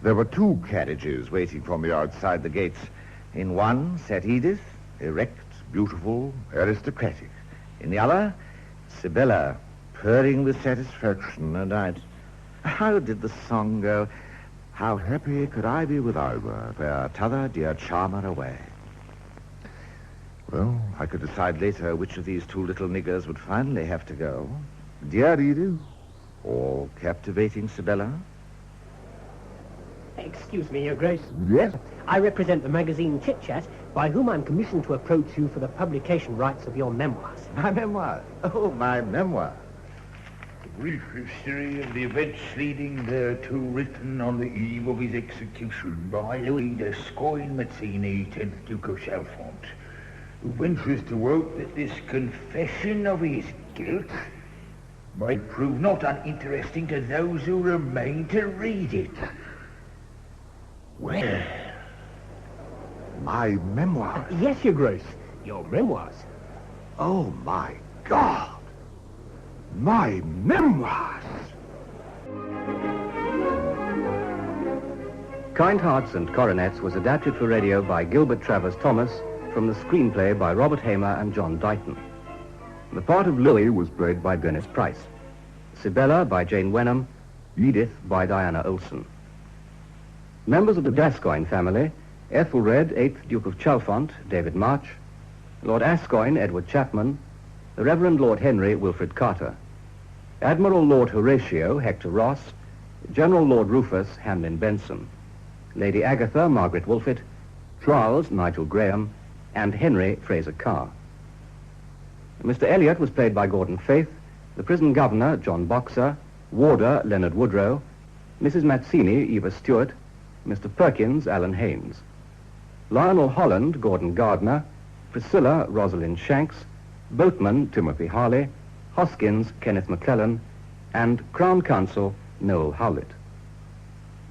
There were two carriages waiting for me outside the gates. In one sat Edith, erect, beautiful, aristocratic. In the other, Sibylla, purring with satisfaction, and how did the song go? How happy could I be without her, where t'other dear charmer away. Well, I could decide later which of these two little niggers would finally have to go. Dear Edith, or captivating Sibylla. Excuse me, Your Grace. Yes? I represent the magazine Chit Chat, by whom I'm commissioned to approach you for the publication rights of your memoirs. My memoir? Oh, my memoir. A brief history of the events leading thereto, written on the eve of his execution by Louis D'Ascoyne Mazzini, 10th Duke of Chalfont, who ventures to hope that this confession of his guilt might prove not uninteresting to those who remain to read it. Well, my memoirs. Yes, Your Grace. Your memoirs. Oh, my God. My memoirs. Kind Hearts and Coronets was adapted for radio by Gilbert Travers Thomas from the screenplay by Robert Hamer and John Dighton. The part of Louis was played by Dennis Price. Sibylla by Jane Wenham. Edith by Diana Olson. Members of the D'Ascoyne family Ethelred, 8th Duke of Chalfont, David March, Lord Ascoyne, Edward Chapman, the Reverend Lord Henry, Wilfred Carter, Admiral Lord Horatio, Hector Ross, General Lord Rufus, Hamlin Benson, Lady Agatha, Margaret Wolfett, Charles, Nigel Graham, and Henry, Fraser Carr. Mr. Elliot was played by Gordon Faith, the prison governor, John Boxer, warder, Leonard Woodrow, Mrs. Mazzini, Eva Stewart, Mr. Perkins, Alan Haynes, Lionel Holland, Gordon Gardner, Priscilla, Rosalind Shanks, Boatman, Timothy Harley, Hoskins, Kenneth McClellan, and Crown Counsel, Noel Howlett.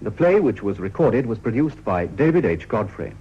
The play, which was recorded, was produced by David H. Godfrey.